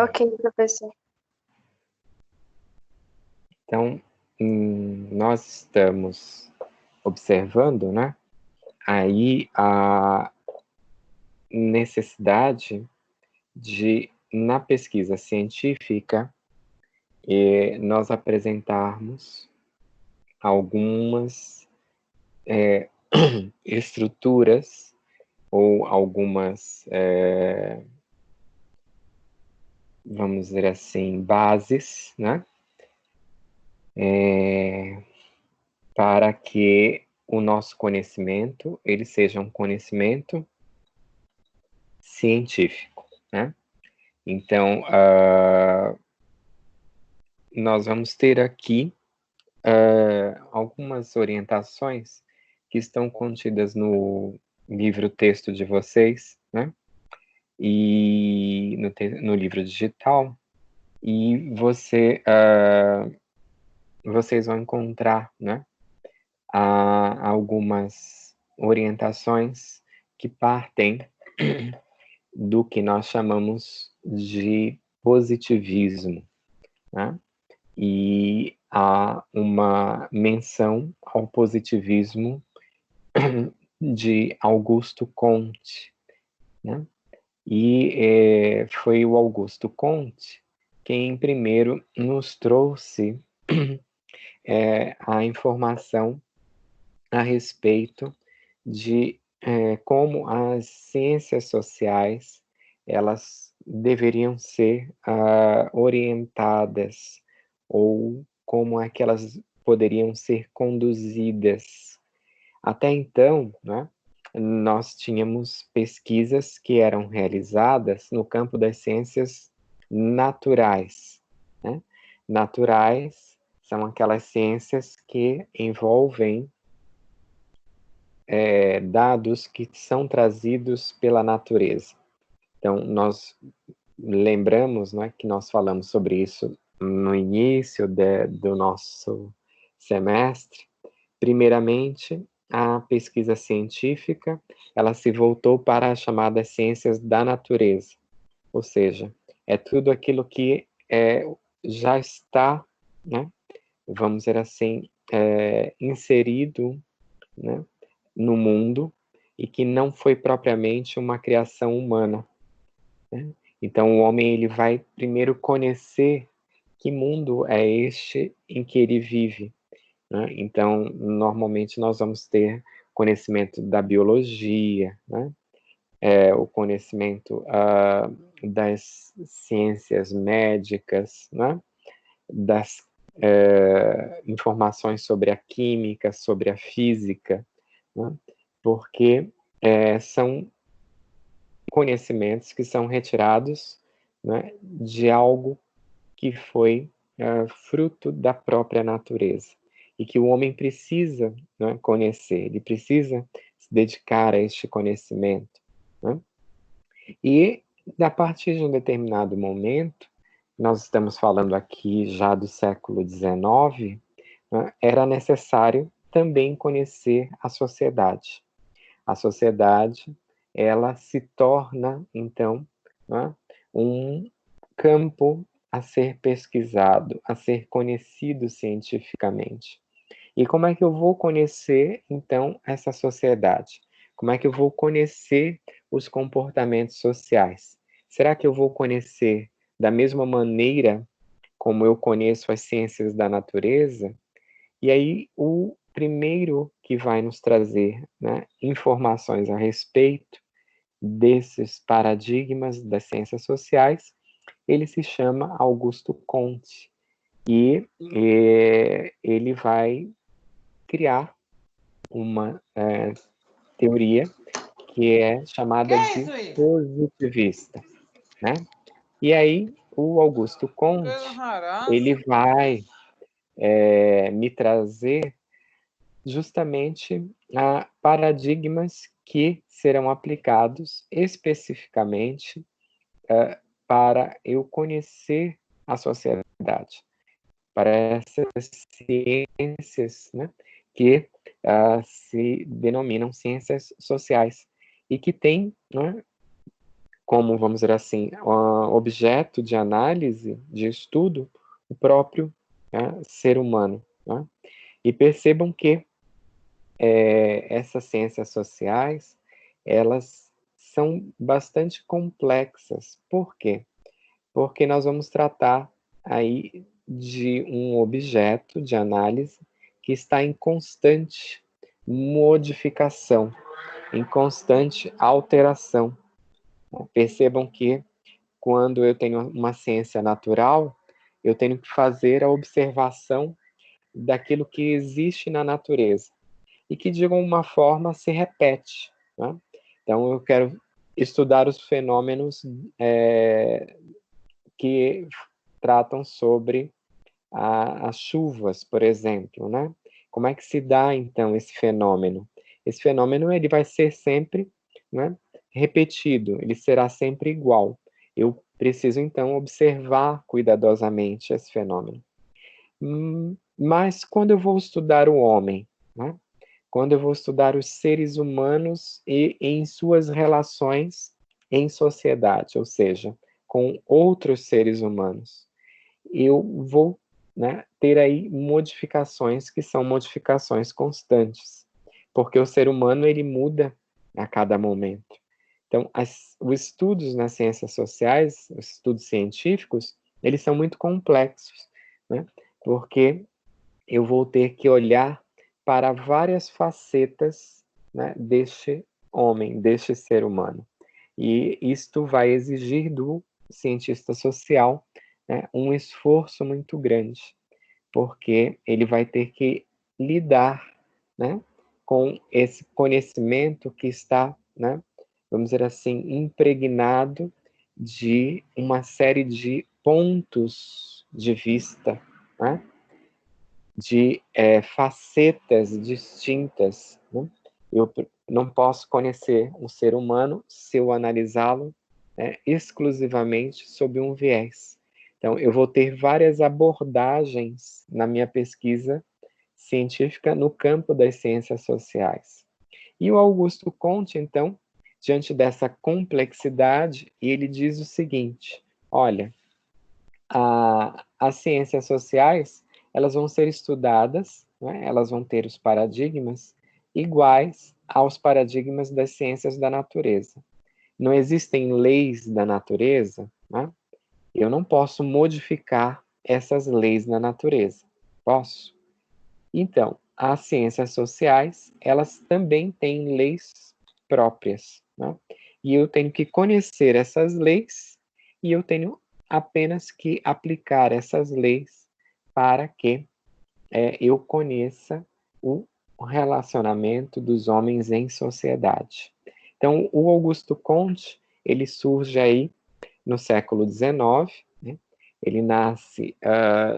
Ok, professor. Então, nós estamos observando, né, aí a necessidade de, na pesquisa científica, nós apresentarmos algumas estruturas ou algumas, vamos dizer assim, bases, né, para que o nosso conhecimento ele seja um conhecimento científico, né? Então, nós vamos ter aqui algumas orientações que estão contidas no livro-texto de vocês, né? E no livro digital, e vocês vão encontrar, né, algumas orientações que partem do que nós chamamos de positivismo, né? E há uma menção ao positivismo de Augusto Comte, né? E foi o Augusto Comte quem primeiro nos trouxe a informação a respeito de como as ciências sociais elas deveriam ser orientadas ou como é que elas poderiam ser conduzidas. Até então, né, nós tínhamos pesquisas que eram realizadas no campo das ciências naturais, né? Naturais são aquelas ciências que envolvem dados que são trazidos pela natureza. Então, nós lembramos, né, que nós falamos sobre isso no início do nosso semestre. Primeiramente, a pesquisa científica, ela se voltou para as chamadas ciências da natureza, ou seja, é tudo aquilo que já está, né, vamos dizer assim, inserido, né, no mundo e que não foi propriamente uma criação humana, né? Então, o homem ele vai primeiro conhecer que mundo é este em que ele vive, né? Então, normalmente nós vamos ter conhecimento da biologia, né? O conhecimento das ciências médicas, né? Das informações sobre a química, sobre a física, né? Porque são conhecimentos que são retirados, né, de algo que foi fruto da própria natureza e que o homem precisa, né, conhecer, ele precisa se dedicar a este conhecimento, né? E a partir de um determinado momento, nós estamos falando aqui já do século XIX, né, era necessário também conhecer a sociedade. A sociedade, ela se torna, então, né, um campo a ser pesquisado, a ser conhecido cientificamente. E como é que eu vou conhecer, então, essa sociedade? Como é que eu vou conhecer os comportamentos sociais? Será que eu vou conhecer da mesma maneira como eu conheço as ciências da natureza? E aí, o primeiro que vai nos trazer, né, informações a respeito desses paradigmas das ciências sociais, ele se chama Augusto Comte. E ele vai criar uma teoria que é chamada de positivista, né? E aí, o Augusto Comte, ele vai me trazer justamente a paradigmas que serão aplicados especificamente para eu conhecer a sociedade, para essas ciências, né, que se denominam ciências sociais e que têm, né, como, vamos dizer assim, objeto de análise, de estudo, o próprio, né, ser humano. Né? E percebam que essas ciências sociais, elas são bastante complexas. Por quê? Porque nós vamos tratar aí de um objeto de análise que está em constante modificação, em constante alteração. Percebam que quando eu tenho uma ciência natural, eu tenho que fazer a observação daquilo que existe na natureza e que de alguma forma se repete. Né? Então eu quero estudar os fenômenos que tratam sobre as chuvas, por exemplo, né? Como é que se dá então esse fenômeno? Esse fenômeno ele vai ser sempre, né, repetido, ele será sempre igual. Eu preciso então observar cuidadosamente esse fenômeno. Mas quando eu vou estudar o homem, né? Quando eu vou estudar os seres humanos e em suas relações em sociedade, ou seja, com outros seres humanos, eu vou, né, ter aí modificações que são modificações constantes, porque o ser humano ele muda a cada momento. Então, os estudos nas ciências sociais, os estudos científicos, eles são muito complexos, né? Porque eu vou ter que olhar para várias facetas, né, deste homem, deste ser humano. E isto vai exigir do cientista social, né, um esforço muito grande, porque ele vai ter que lidar, né, com esse conhecimento que está, né, vamos dizer assim, impregnado de uma série de pontos de vista, né, de facetas distintas. Né? Eu não posso conhecer um ser humano se eu analisá-lo exclusivamente sob um viés. Então, eu vou ter várias abordagens na minha pesquisa científica no campo das ciências sociais. E o Augusto Comte, então, diante dessa complexidade, ele diz o seguinte: olha, as ciências sociais, elas vão ser estudadas, né? Elas vão ter os paradigmas iguais aos paradigmas das ciências da natureza. Não existem leis da natureza, né? Eu não posso modificar essas leis na natureza. Posso? Então, as ciências sociais, elas também têm leis próprias, né? E eu tenho que conhecer essas leis e eu tenho apenas que aplicar essas leis para que eu conheça o relacionamento dos homens em sociedade. Então, o Augusto Comte, ele surge aí no século XIX, né? Ele nasce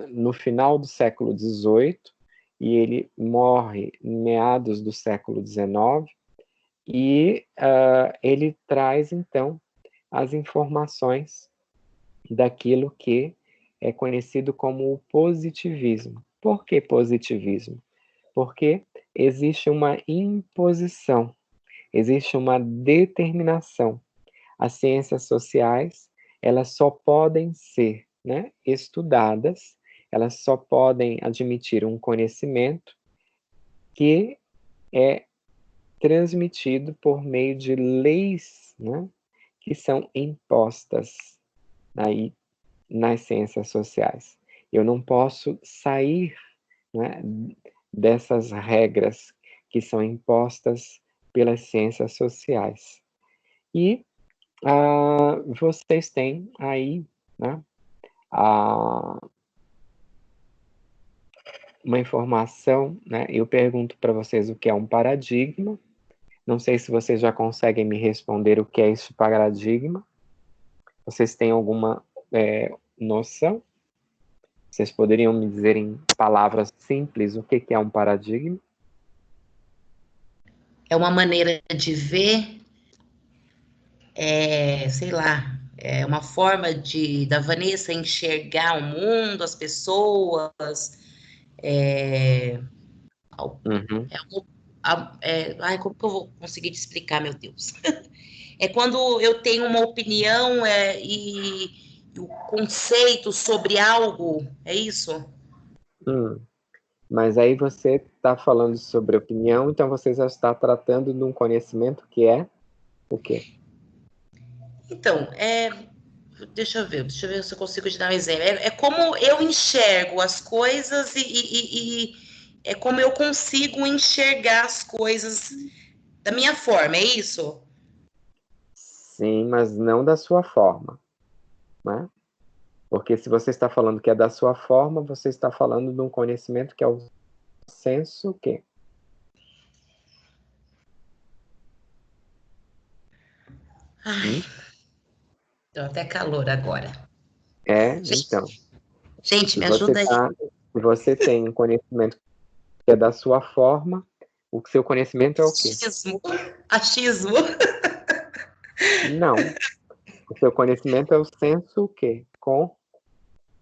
no final do século XVIII e ele morre em meados do século XIX, e ele traz, então, as informações daquilo que é conhecido como o positivismo. Por que positivismo? Porque existe uma imposição, existe uma determinação. As ciências sociais, elas só podem ser, né, estudadas, elas só podem admitir um conhecimento que é transmitido por meio de leis, né, que são impostas aí nas ciências sociais. Eu não posso sair, né, dessas regras que são impostas pelas ciências sociais. E vocês têm aí, né, uma informação, né? Eu pergunto para vocês o que é um paradigma. Não sei se vocês já conseguem me responder o que é este paradigma. Vocês têm alguma noção? Vocês poderiam me dizer em palavras simples o que é um paradigma? É uma maneira de ver, sei lá, é uma forma da Vanessa enxergar o mundo, as pessoas. Uhum. Ai, como que eu vou conseguir te explicar, meu Deus? É quando eu tenho uma opinião e o conceito sobre algo, é isso? Hum. Mas aí você está falando sobre opinião, então você já está tratando de um conhecimento que é o quê? Então, deixa eu ver se eu consigo te dar um exemplo. É como eu enxergo as coisas e é como eu consigo enxergar as coisas da minha forma, é isso? Sim, mas não da sua forma, né? Porque se você está falando que é da sua forma, você está falando de um conhecimento que é o senso o quê? Ai, Hum? deu até calor agora. É, Gente, então. gente, Se me você ajuda aí. tá, se você tem um conhecimento que é da sua forma, o seu conhecimento é o quê? Achismo. Achismo. Não. O seu conhecimento é o senso o quê?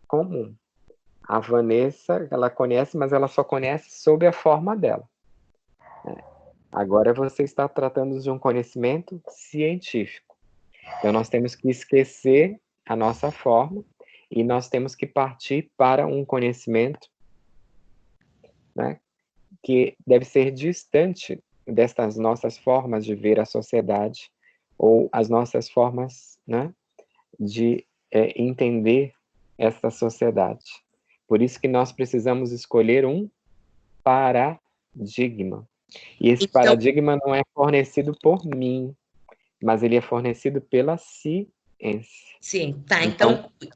Comum. A Vanessa, ela conhece, mas ela só conhece sob a forma dela. Agora você está tratando de um conhecimento científico. Então nós temos que esquecer a nossa forma e nós temos que partir para um conhecimento, né, que deve ser distante destas nossas formas de ver a sociedade ou as nossas formas, né, de entender esta sociedade. Por isso que nós precisamos escolher um paradigma. E esse Então, paradigma não é fornecido por mim, mas ele é fornecido pela ciência. sim, tá. Então, Então,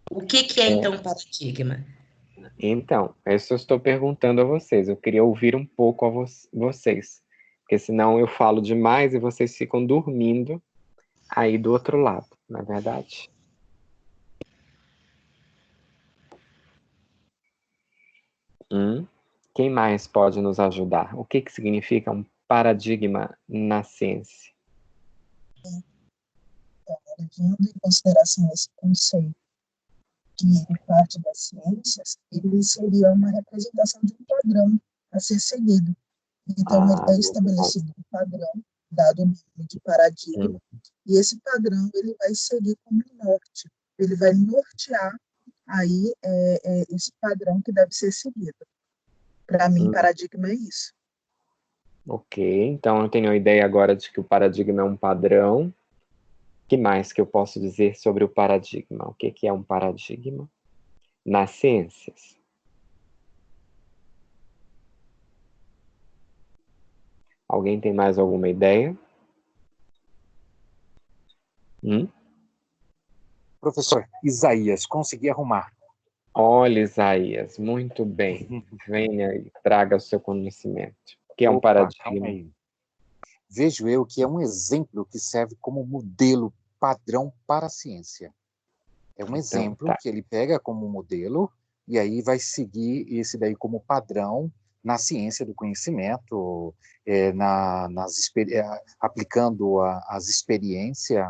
o que que é então paradigma? isso eu estou perguntando a vocês. Eu queria ouvir um pouco a vocês, porque senão eu falo demais e vocês ficam dormindo aí do outro lado, não é verdade? Quem mais pode nos ajudar? O que significa um paradigma na ciência? Levando em consideração esse conceito que ele parte das ciências, ele seria uma representação de um padrão a ser seguido. Então, Ah, é muito bom. estabelecido um padrão, dado o nome de paradigma, Hum, e esse padrão ele vai seguir como um norte, ele vai nortear aí esse padrão que deve ser seguido. Para mim, hum. paradigma é isso. Ok, então eu tenho a ideia agora de que o paradigma é um padrão. O que mais que eu posso dizer sobre o paradigma? O que é um paradigma? Nas ciências. Alguém tem mais alguma ideia? Professor, Isaías, consegui arrumar. Olha, Isaías, muito bem. Venha e traga o seu conhecimento. O que é um Opa, calma paradigma? aí. Vejo eu que é um exemplo que serve como modelo padrão para a ciência. É um Então, exemplo tá. que ele pega como modelo e aí vai seguir esse daí como padrão na ciência do conhecimento, aplicando as experiências.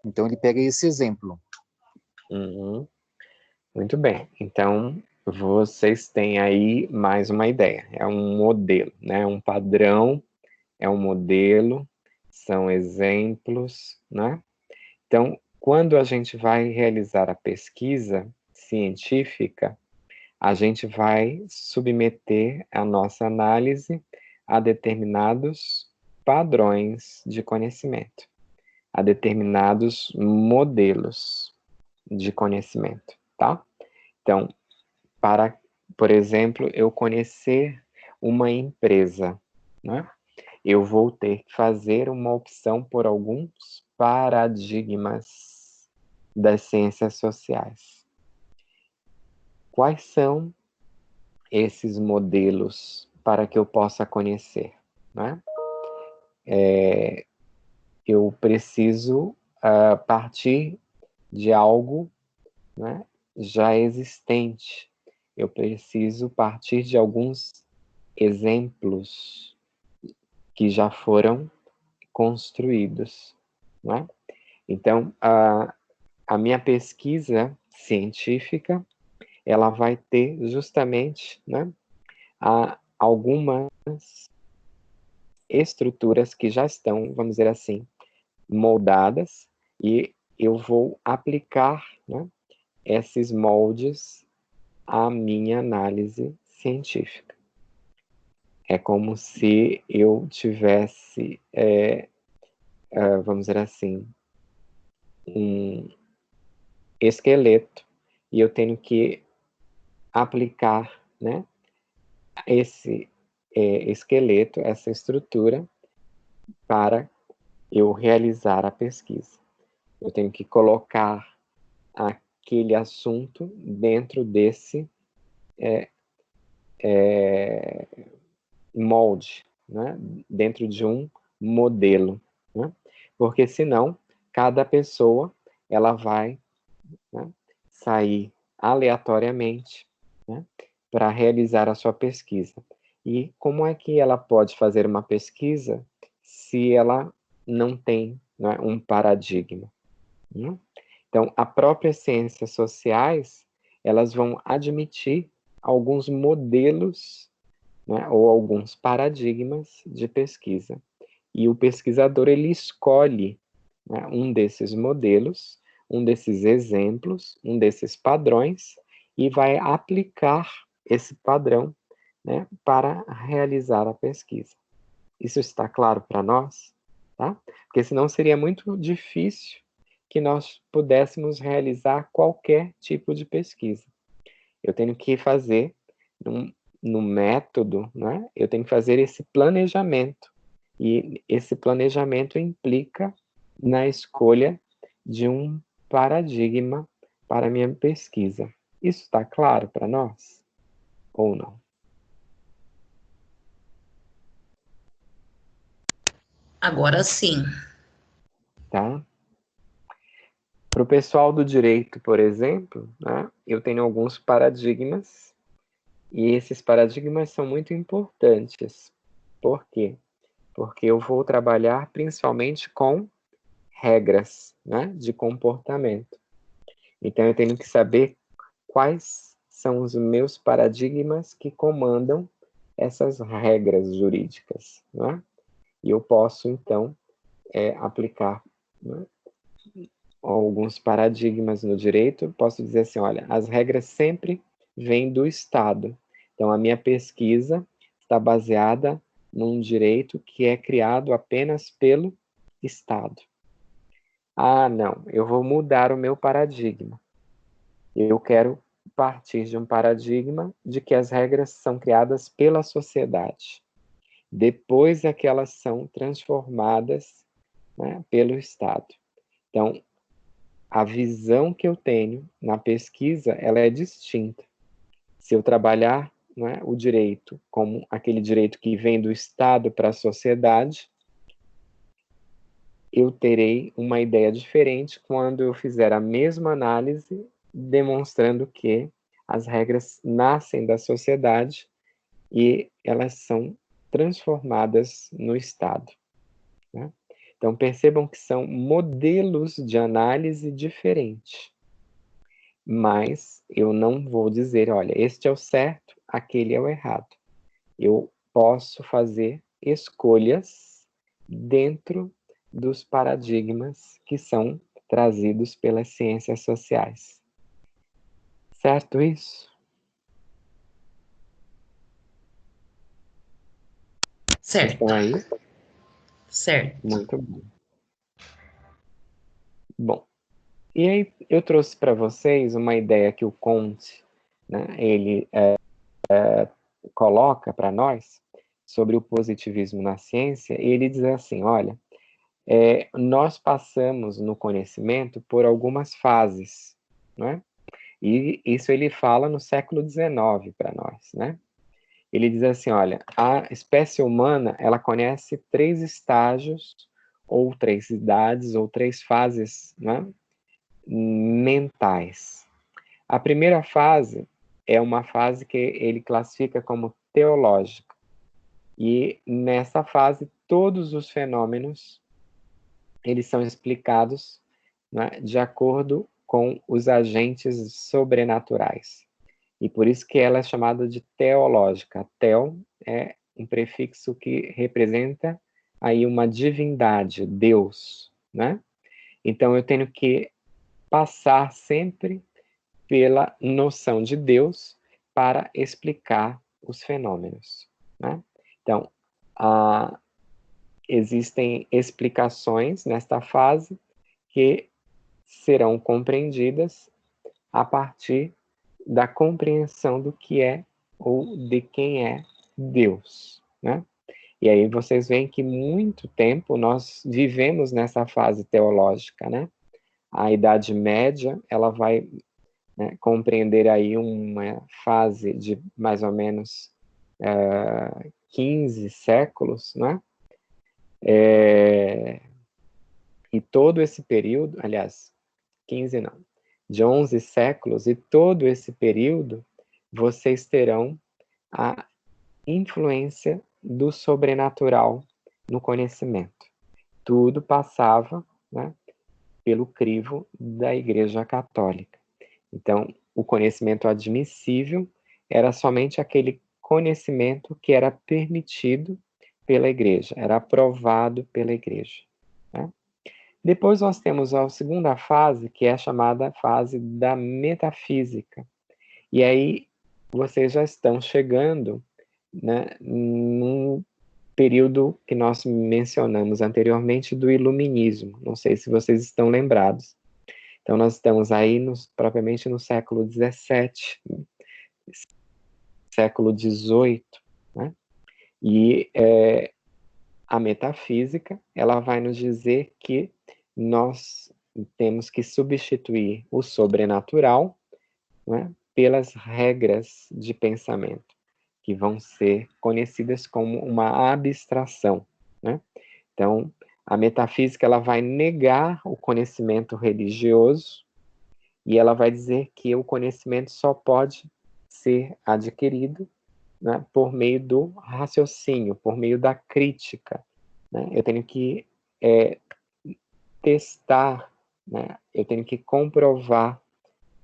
Então, ele pega esse exemplo. Uhum. Muito bem. Então, vocês têm aí mais uma ideia. É um modelo, né? Um padrão, é um modelo, são exemplos, né? Então, quando a gente vai realizar a pesquisa científica, a gente vai submeter a nossa análise a determinados padrões de conhecimento, a determinados modelos de conhecimento, tá? Então, para, por exemplo, eu conhecer uma empresa, né? Eu vou ter que fazer uma opção por alguns paradigmas das ciências sociais. Quais são esses modelos para que eu possa conhecer, né? Eu preciso partir de algo, né, já existente. Eu preciso partir de alguns exemplos que já foram construídos, né? Então, a minha pesquisa científica, ela vai ter justamente, né, algumas estruturas que já estão, vamos dizer assim, moldadas e eu vou aplicar, né, esses moldes à minha análise científica. É como se eu tivesse, vamos dizer assim, um esqueleto e eu tenho que aplicar, né, esse esqueleto, essa estrutura, para eu realizar a pesquisa. Eu tenho que colocar aquele assunto dentro desse molde, né? Dentro de um modelo, né? Porque senão cada pessoa ela vai, né, sair aleatoriamente, né, para realizar a sua pesquisa. E como é que ela pode fazer uma pesquisa se ela não tem, né, um paradigma? Né? Então, a própria ciências sociais, elas vão admitir alguns modelos, né, ou alguns paradigmas de pesquisa. E o pesquisador, ele escolhe, né, um desses modelos, um desses exemplos, um desses padrões, e vai aplicar esse padrão, né, para realizar a pesquisa. Isso está claro para nós? Tá? Porque senão seria muito difícil que nós pudéssemos realizar qualquer tipo de pesquisa. Eu tenho que fazer no método, né? Eu tenho que fazer esse planejamento. E esse planejamento implica na escolha de um paradigma para a minha pesquisa. Isso está claro para nós? Ou não? Agora sim. Tá? Para o pessoal do direito, por exemplo, né, eu tenho alguns paradigmas, e esses paradigmas são muito importantes. Por quê? Porque eu vou trabalhar principalmente com regras, né, de comportamento. Então, eu tenho que saber quais são os meus paradigmas que comandam essas regras jurídicas, né? E eu posso, então, aplicar, né, alguns paradigmas no direito. Posso dizer assim, olha, as regras sempre vêm do Estado. Então, a minha pesquisa está baseada num direito que é criado apenas pelo Estado. Ah, não, eu vou mudar o meu paradigma. Eu quero partir de um paradigma de que as regras são criadas pela sociedade. Depois é que elas são transformadas, né, pelo Estado. Então, a visão que eu tenho na pesquisa, ela é distinta. Se eu trabalhar, né, o direito como aquele direito que vem do Estado para a sociedade, eu terei uma ideia diferente quando eu fizer a mesma análise, demonstrando que as regras nascem da sociedade e elas são transformadas no Estado, né? Então, percebam que são modelos de análise diferentes. Mas eu não vou dizer, olha, este é o certo, aquele é o errado. Eu posso fazer escolhas dentro dos paradigmas que são trazidos pelas ciências sociais. Certo isso? Certo. Estão aí? Certo. Muito bom. Bom, e aí eu trouxe para vocês uma ideia que o Comte, né, ele coloca para nós sobre o positivismo na ciência, e ele diz assim, olha, nós passamos no conhecimento por algumas fases, né? E isso ele fala no século XIX para nós, né? Ele diz assim, olha, a espécie humana, ela conhece 3 estágios, ou 3 idades, ou 3 fases, né, mentais. A primeira fase é uma fase que ele classifica como teológica. E nessa fase, todos os fenômenos eles são explicados, né, de acordo com os agentes sobrenaturais. E por isso que ela é chamada de teológica. Teo é um prefixo que representa aí uma divindade, Deus, né? Então, eu tenho que passar sempre pela noção de Deus para explicar os fenômenos, né? Então, existem explicações nesta fase que serão compreendidas a partir da compreensão do que é ou de quem é Deus, né? E aí vocês veem que muito tempo nós vivemos nessa fase teológica, né? A Idade Média, ela vai, né, compreender aí uma fase de mais ou menos 15 séculos, né? E todo esse período, aliás, 15 não, de 11 séculos, e todo esse período, vocês terão a influência do sobrenatural no conhecimento. Tudo passava, né, pelo crivo da Igreja Católica. Então, o conhecimento admissível era somente aquele conhecimento que era permitido pela Igreja, era aprovado pela Igreja, né? Depois nós temos a segunda fase, que é a chamada fase da metafísica. E aí vocês já estão chegando, né, num período que nós mencionamos anteriormente do iluminismo. Não sei se vocês estão lembrados. Então nós estamos aí propriamente no século XVII, século XVIII, né? E a metafísica, ela vai nos dizer que nós temos que substituir o sobrenatural, né, pelas regras de pensamento, que vão ser conhecidas como uma abstração, né? Então, a metafísica, ela vai negar o conhecimento religioso e ela vai dizer que o conhecimento só pode ser adquirido, né, por meio do raciocínio, por meio da crítica, né? Eu tenho que testar, né? Eu tenho que comprovar,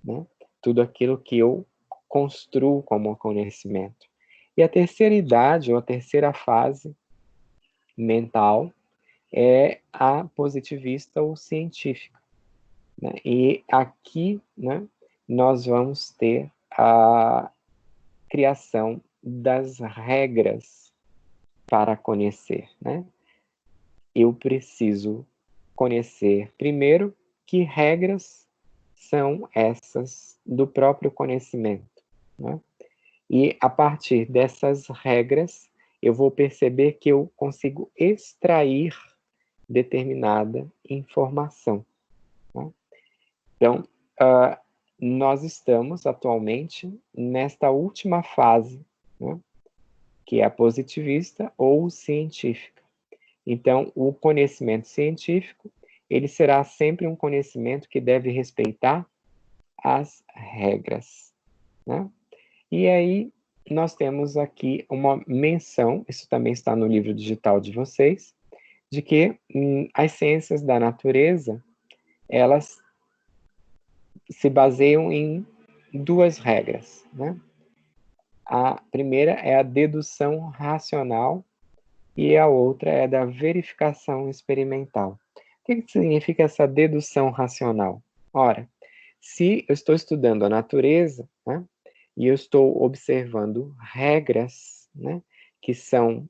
né, tudo aquilo que eu construo como conhecimento. E a terceira idade, ou a terceira fase mental, é a positivista ou científica, né? E aqui, né, nós vamos ter a criação das regras para conhecer, né? Eu preciso conhecer primeiro que regras são essas do próprio conhecimento, né? E a partir dessas regras, eu vou perceber que eu consigo extrair determinada informação, né? Então, nós estamos atualmente nesta última fase, né, que é a positivista ou científica. Então, o conhecimento científico, ele será sempre um conhecimento que deve respeitar as regras, né? E aí, nós temos aqui uma menção, isso também está no livro digital de vocês, de que as ciências da natureza, elas se baseiam em duas regras, né? A primeira é a dedução racional e a outra é da verificação experimental. O que significa essa dedução racional? Ora, se eu estou estudando a natureza, né, e eu estou observando regras, né, que são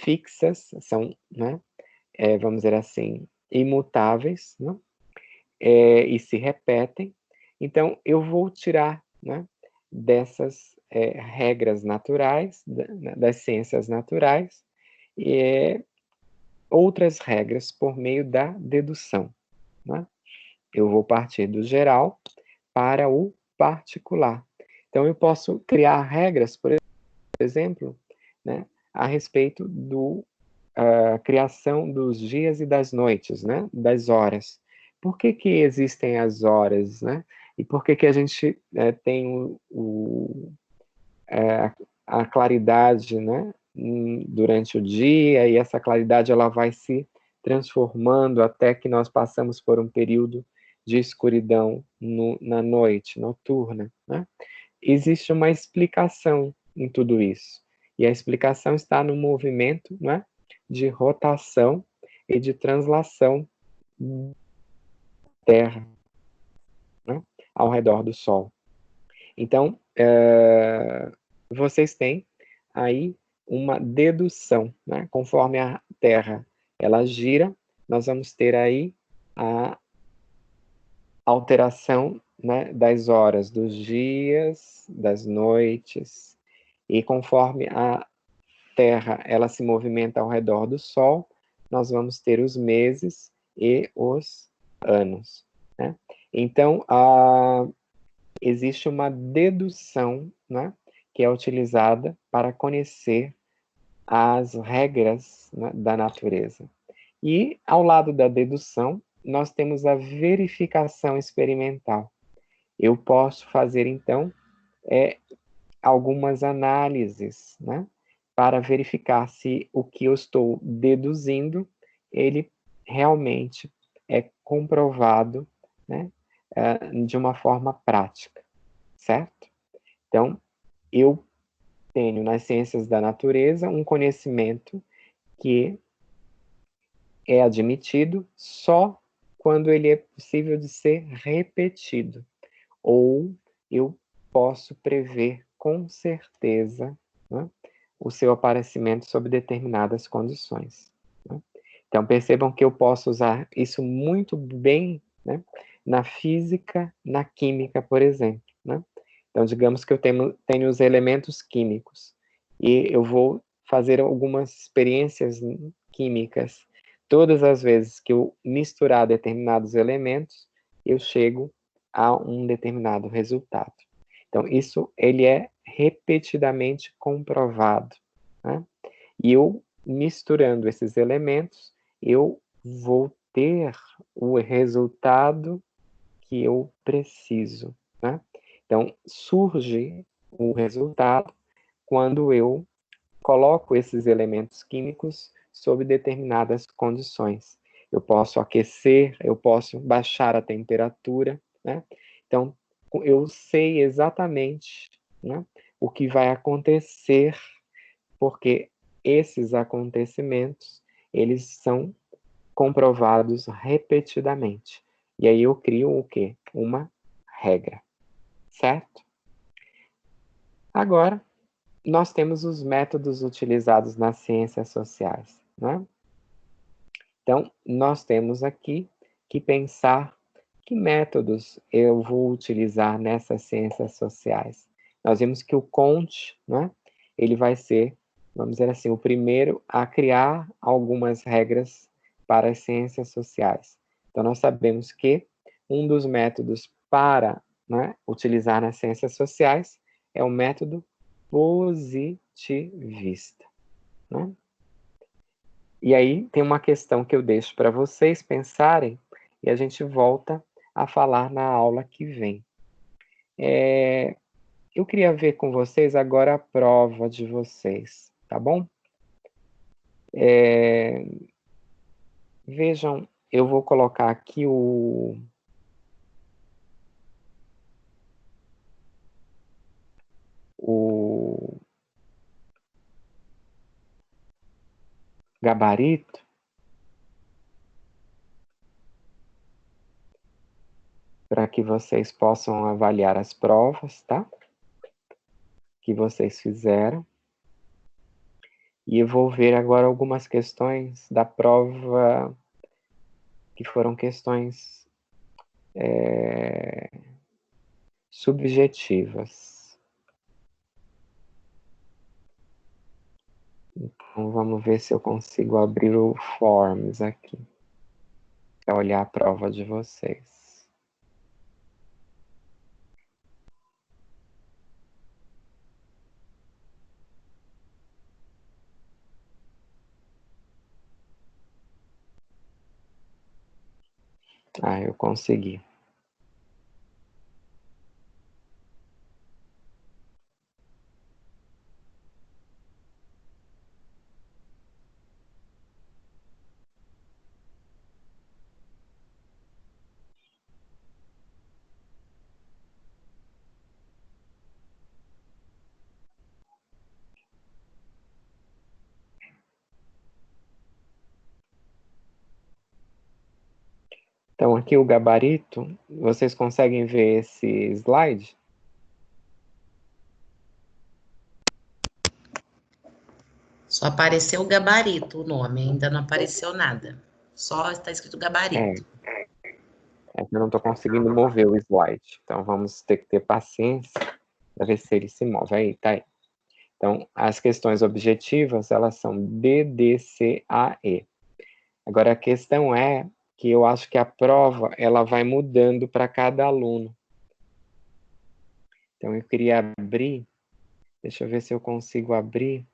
fixas, são, né, vamos dizer assim, imutáveis, né, e se repetem, então eu vou tirar, né, dessas regras naturais, das ciências naturais, outras regras por meio da dedução, né? Eu vou partir do geral para o particular. Então, eu posso criar regras, por exemplo, né, a respeito da criação dos dias e das noites, né, das horas. Por que que existem as horas, né? E por que que a gente tem a claridade, né, durante o dia, e essa claridade ela vai se transformando até que nós passamos por um período de escuridão na noite noturna, né? Existe uma explicação em tudo isso, e a explicação está no movimento, né, de rotação e de translação Terra, né, ao redor do Sol. Então, vocês têm aí uma dedução, né? Conforme a Terra ela gira, nós vamos ter aí a alteração, né, das horas, dos dias, das noites, e conforme a Terra ela se movimenta ao redor do Sol, nós vamos ter os meses e os anos, né? Então, existe uma dedução, né, que é utilizada para conhecer as regras, né, da natureza. E, ao lado da dedução, nós temos a verificação experimental. Eu posso fazer, então, algumas análises, né, para verificar se o que eu estou deduzindo, ele realmente é comprovado, né, de uma forma prática, certo? Então, eu tenho nas ciências da natureza um conhecimento que é admitido só quando ele é possível de ser repetido, ou eu posso prever com certeza, né, o seu aparecimento sob determinadas condições, né? Então, percebam que eu posso usar isso muito bem, né, na física, na química, por exemplo, né? Então, digamos que eu tenho os elementos químicos e eu vou fazer algumas experiências químicas. Todas as vezes que eu misturar determinados elementos, eu chego a um determinado resultado. Então, isso ele é repetidamente comprovado, né? E eu, misturando esses elementos, eu vou ter o resultado que eu preciso, né? Então, surge o resultado quando eu coloco esses elementos químicos sob determinadas condições. Eu posso aquecer, eu posso baixar a temperatura, né? Então, eu sei exatamente, né, o que vai acontecer, porque esses acontecimentos, eles são comprovados repetidamente. E aí eu crio o quê? Uma regra, certo? Agora, nós temos os métodos utilizados nas ciências sociais, né? Então, nós temos aqui que pensar que métodos eu vou utilizar nessas ciências sociais. Nós vimos que o Comte, né, ele vai ser, vamos dizer assim, o primeiro a criar algumas regras para as ciências sociais. Então, nós sabemos que um dos métodos para, né, utilizar nas ciências sociais é o método positivista, né? E aí tem uma questão que eu deixo para vocês pensarem e a gente volta a falar na aula que vem. Eu queria ver com vocês agora a prova de vocês, tá bom? Vejam, eu vou colocar aqui o gabarito para que vocês possam avaliar as provas, tá? Que vocês fizeram. E eu vou ver agora algumas questões da prova que foram questões subjetivas. Então, vamos ver se eu consigo abrir o Forms aqui, para olhar a prova de vocês. Ah, eu consegui. Então, aqui o gabarito, vocês conseguem ver esse slide? Só apareceu o gabarito, o nome, ainda não apareceu nada. Só está escrito gabarito. É que eu não estou conseguindo mover o slide. Então, vamos ter que ter paciência para ver se ele se move. Aí, tá aí. Então, as questões objetivas, elas são B, D, C, A, E. Agora, a questão é que eu acho que a prova, ela vai mudando para cada aluno. Então, eu queria abrir. Deixa eu ver se eu consigo abrir.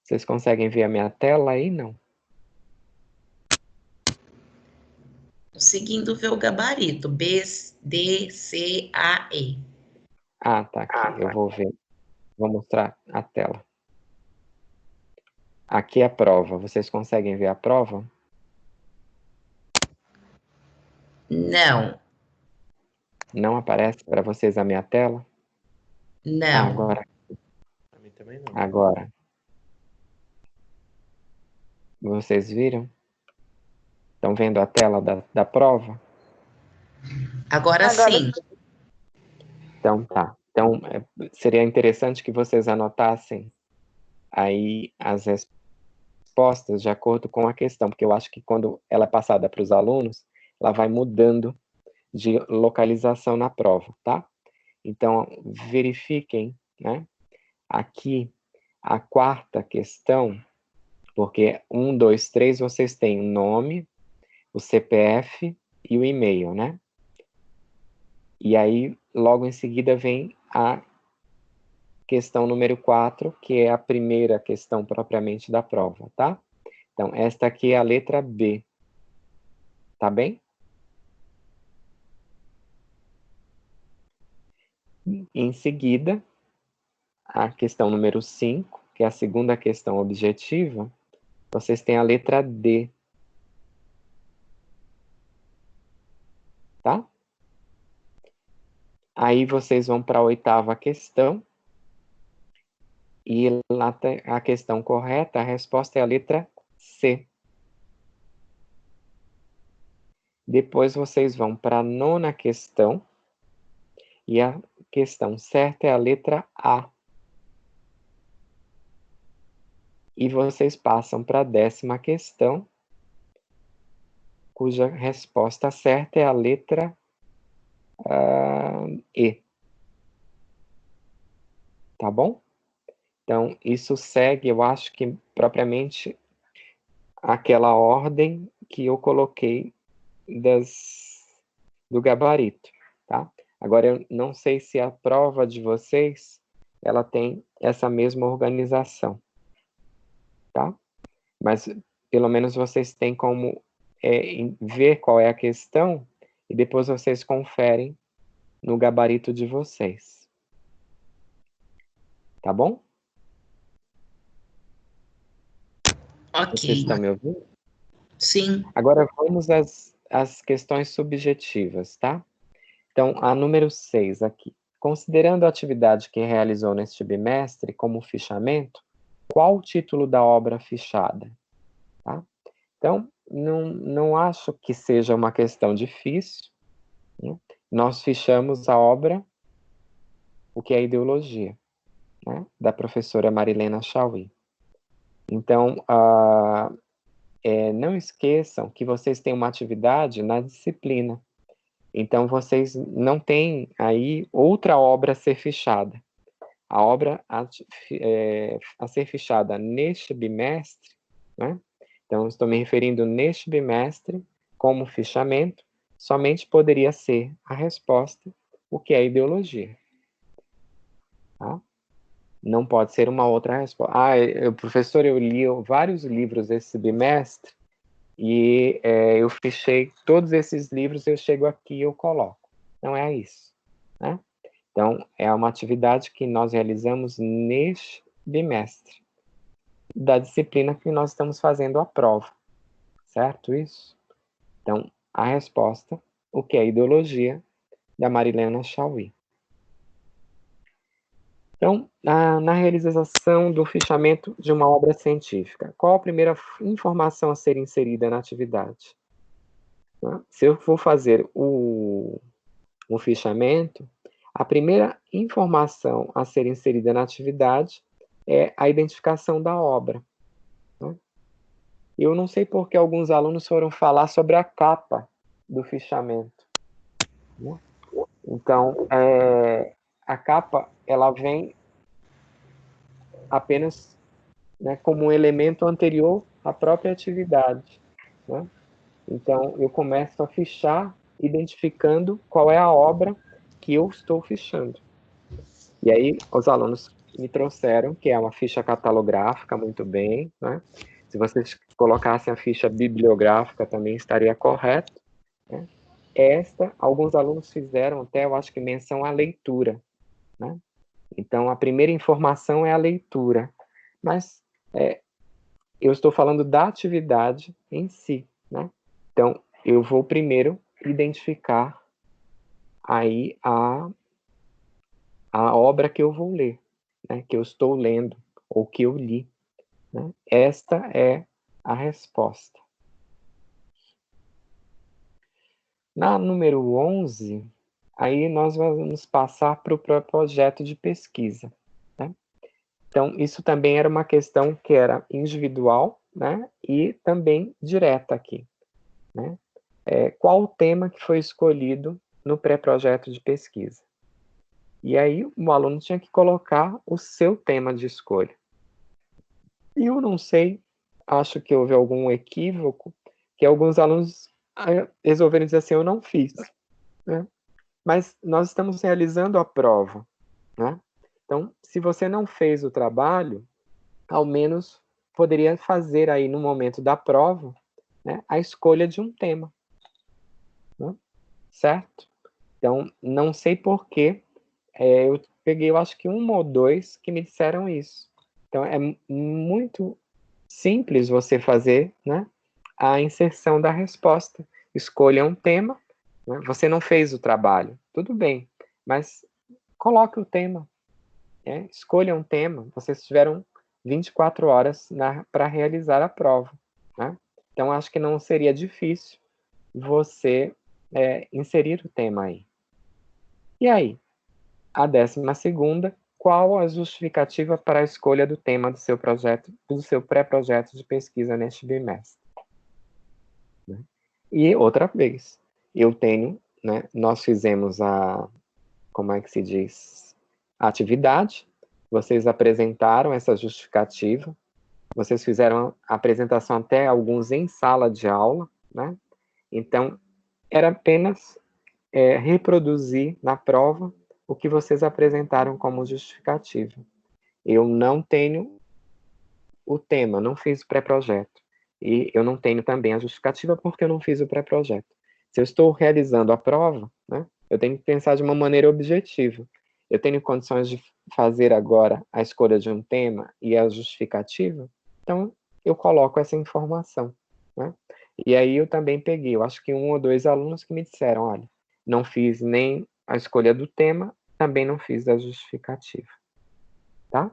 Vocês conseguem ver a minha tela aí? Não? Conseguindo ver o gabarito. B, D, C, A, E. Ah, tá aqui. Eu vou ver. Vou mostrar a tela. Aqui é a prova. Vocês conseguem ver a prova? Não, Não aparece para vocês a minha tela? não. Agora. Pra mim também não. Agora. Vocês viram? Estão vendo a tela da prova? Agora sim. Então, tá. Então, seria interessante que vocês anotassem aí as respostas de acordo com a questão, porque eu acho que quando ela é passada para os alunos, ela vai mudando de localização na prova, tá? Então, verifiquem, né? Aqui, a quarta questão, porque 1, 2, 3, vocês têm o nome, o CPF e o e-mail, né? E aí, logo em seguida, vem a questão número 4, que é a primeira questão propriamente da prova, tá? Então, esta aqui é a letra B. Tá bem? Em seguida, a questão número 5, que é a segunda questão objetiva, vocês têm a letra D. Tá? Aí vocês vão para a oitava questão. E lá a questão correta, a resposta é a letra C. Depois vocês vão para a nona questão. E a questão certa é a letra A. E vocês passam para a 10ª questão, cuja resposta certa é a letra E. Tá bom? Então, isso segue, eu acho que propriamente aquela ordem que eu coloquei do gabarito, tá? Agora, eu não sei se a prova de vocês, ela tem essa mesma organização, tá? Mas, pelo menos, vocês têm como ver qual é a questão e depois vocês conferem no gabarito de vocês. Tá bom? Ok. Vocês estão me ouvindo? Sim. Agora vamos às questões subjetivas, tá? Então, a número 6 aqui. Considerando a atividade que realizou neste bimestre como fichamento, qual o título da obra fichada? Tá? Então, não acho que seja uma questão difícil, né? Nós fichamos a obra, o que é ideologia, né? Da professora Marilena Chauí. Então, não esqueçam que vocês têm uma atividade na disciplina. Então, vocês não têm aí outra obra a ser fichada. A obra a ser fichada neste bimestre, né? Então, estou me referindo neste bimestre, como fichamento, somente poderia ser a resposta, o que é ideologia. Tá? Não pode ser uma outra resposta. Professor, eu li vários livros esse bimestre e eu fichei todos esses livros, eu chego aqui e eu coloco. Não é isso, né? Então, é uma atividade que nós realizamos neste bimestre da disciplina que nós estamos fazendo a prova, certo isso? Então, a resposta, o que é a ideologia, da Marilena Chauí. Então, na realização do fichamento de uma obra científica, qual a primeira informação a ser inserida na atividade? Se eu for fazer o fichamento, a primeira informação a ser inserida na atividade é a identificação da obra. Eu não sei por que alguns alunos foram falar sobre a capa do fichamento. Então, a capa, ela vem apenas, né, como um elemento anterior à própria atividade. Né? Então, eu começo a fichar identificando qual é a obra que eu estou fichando. E aí, os alunos me trouxeram, que é uma ficha catalográfica, muito bem, né? Se vocês colocassem a ficha bibliográfica, também estaria correto. Né? Alguns alunos fizeram até, eu acho que, menção à leitura. Né? Então, a primeira informação é a leitura. Mas eu estou falando da atividade em si. Né? Então, eu vou primeiro identificar aí a obra que eu vou ler, né? Que eu estou lendo, ou que eu li. Né? Esta é a resposta. Na número 11, aí nós vamos passar para o projeto de pesquisa. Né? Então, isso também era uma questão que era individual, né? E também direta aqui. Né? Qual o tema que foi escolhido no pré-projeto de pesquisa? E aí o aluno tinha que colocar o seu tema de escolha. E eu não sei, acho que houve algum equívoco, que alguns alunos resolveram dizer assim, eu não fiz. Né? Mas nós estamos realizando a prova. Né? Então, se você não fez o trabalho, ao menos poderia fazer aí no momento da prova, né, a escolha de um tema. Né? Certo? Então, não sei por que eu peguei, eu acho que 1 ou 2 que me disseram isso. Então, é muito simples você fazer, né, a inserção da resposta. Escolha um tema, né? Você não fez o trabalho, tudo bem, mas coloque o tema. Né? Escolha um tema, vocês tiveram 24 horas para realizar a prova. Né? Então, acho que não seria difícil você inserir o tema aí. E aí? A 12ª, qual a justificativa para a escolha do tema do seu projeto, do seu pré-projeto de pesquisa neste bimestre? Né? E outra vez, eu tenho, né, nós fizemos como é que se diz? A atividade, vocês apresentaram essa justificativa, vocês fizeram a apresentação até alguns em sala de aula, né? Então, era apenas reproduzir na prova o que vocês apresentaram como justificativa. Eu não tenho o tema, não fiz o pré-projeto. E eu não tenho também a justificativa porque eu não fiz o pré-projeto. Se eu estou realizando a prova, né, eu tenho que pensar de uma maneira objetiva. Eu tenho condições de fazer agora a escolha de um tema e a justificativa, então eu coloco essa informação. Né? E aí eu também peguei, eu acho que 1 ou 2 alunos que me disseram, olha, não fiz nem a escolha do tema, também não fiz a justificativa. Tá?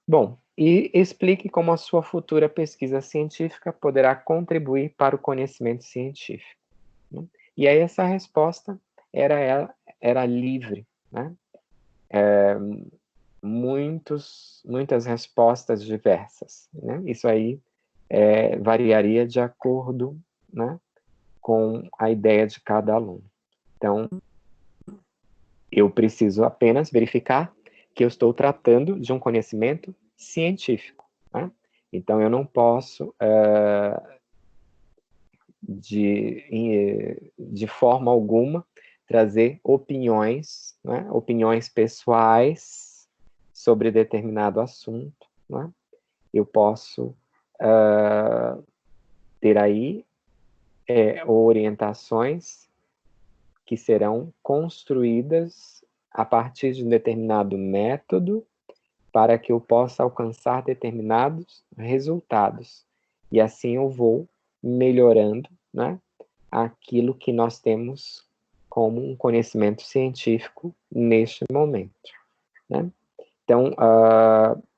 Bom, e explique como a sua futura pesquisa científica poderá contribuir para o conhecimento científico. Né? E aí essa resposta era livre. Né? Muitas respostas diversas. Né? Isso aí variaria de acordo, né, com a ideia de cada aluno. Então, eu preciso apenas verificar que eu estou tratando de um conhecimento científico. Né? Então, eu não posso, de forma alguma, trazer opiniões, né? Opiniões pessoais sobre determinado assunto. Né? Eu posso ter aí orientações que serão construídas a partir de um determinado método para que eu possa alcançar determinados resultados. E assim eu vou melhorando, né, aquilo que nós temos como um conhecimento científico neste momento, né? Então,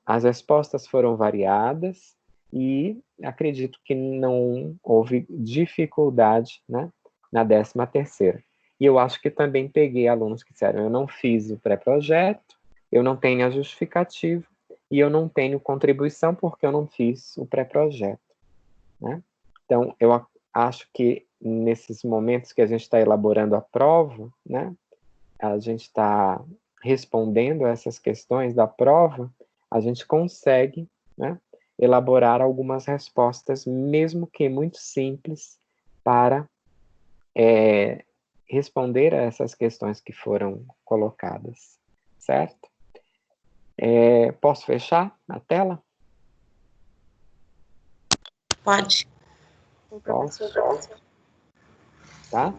as respostas foram variadas e acredito que não houve dificuldade, né, na 13ª. E eu acho que também peguei alunos que disseram, eu não fiz o pré-projeto, eu não tenho a justificativa e eu não tenho contribuição porque eu não fiz o pré-projeto, né? Então, eu acho que nesses momentos que a gente está elaborando a prova, né, a gente está respondendo essas questões da prova, a gente consegue, né, elaborar algumas respostas, mesmo que muito simples, para responder a essas questões que foram colocadas, certo? Posso fechar a tela? Pode. Posso? Tá?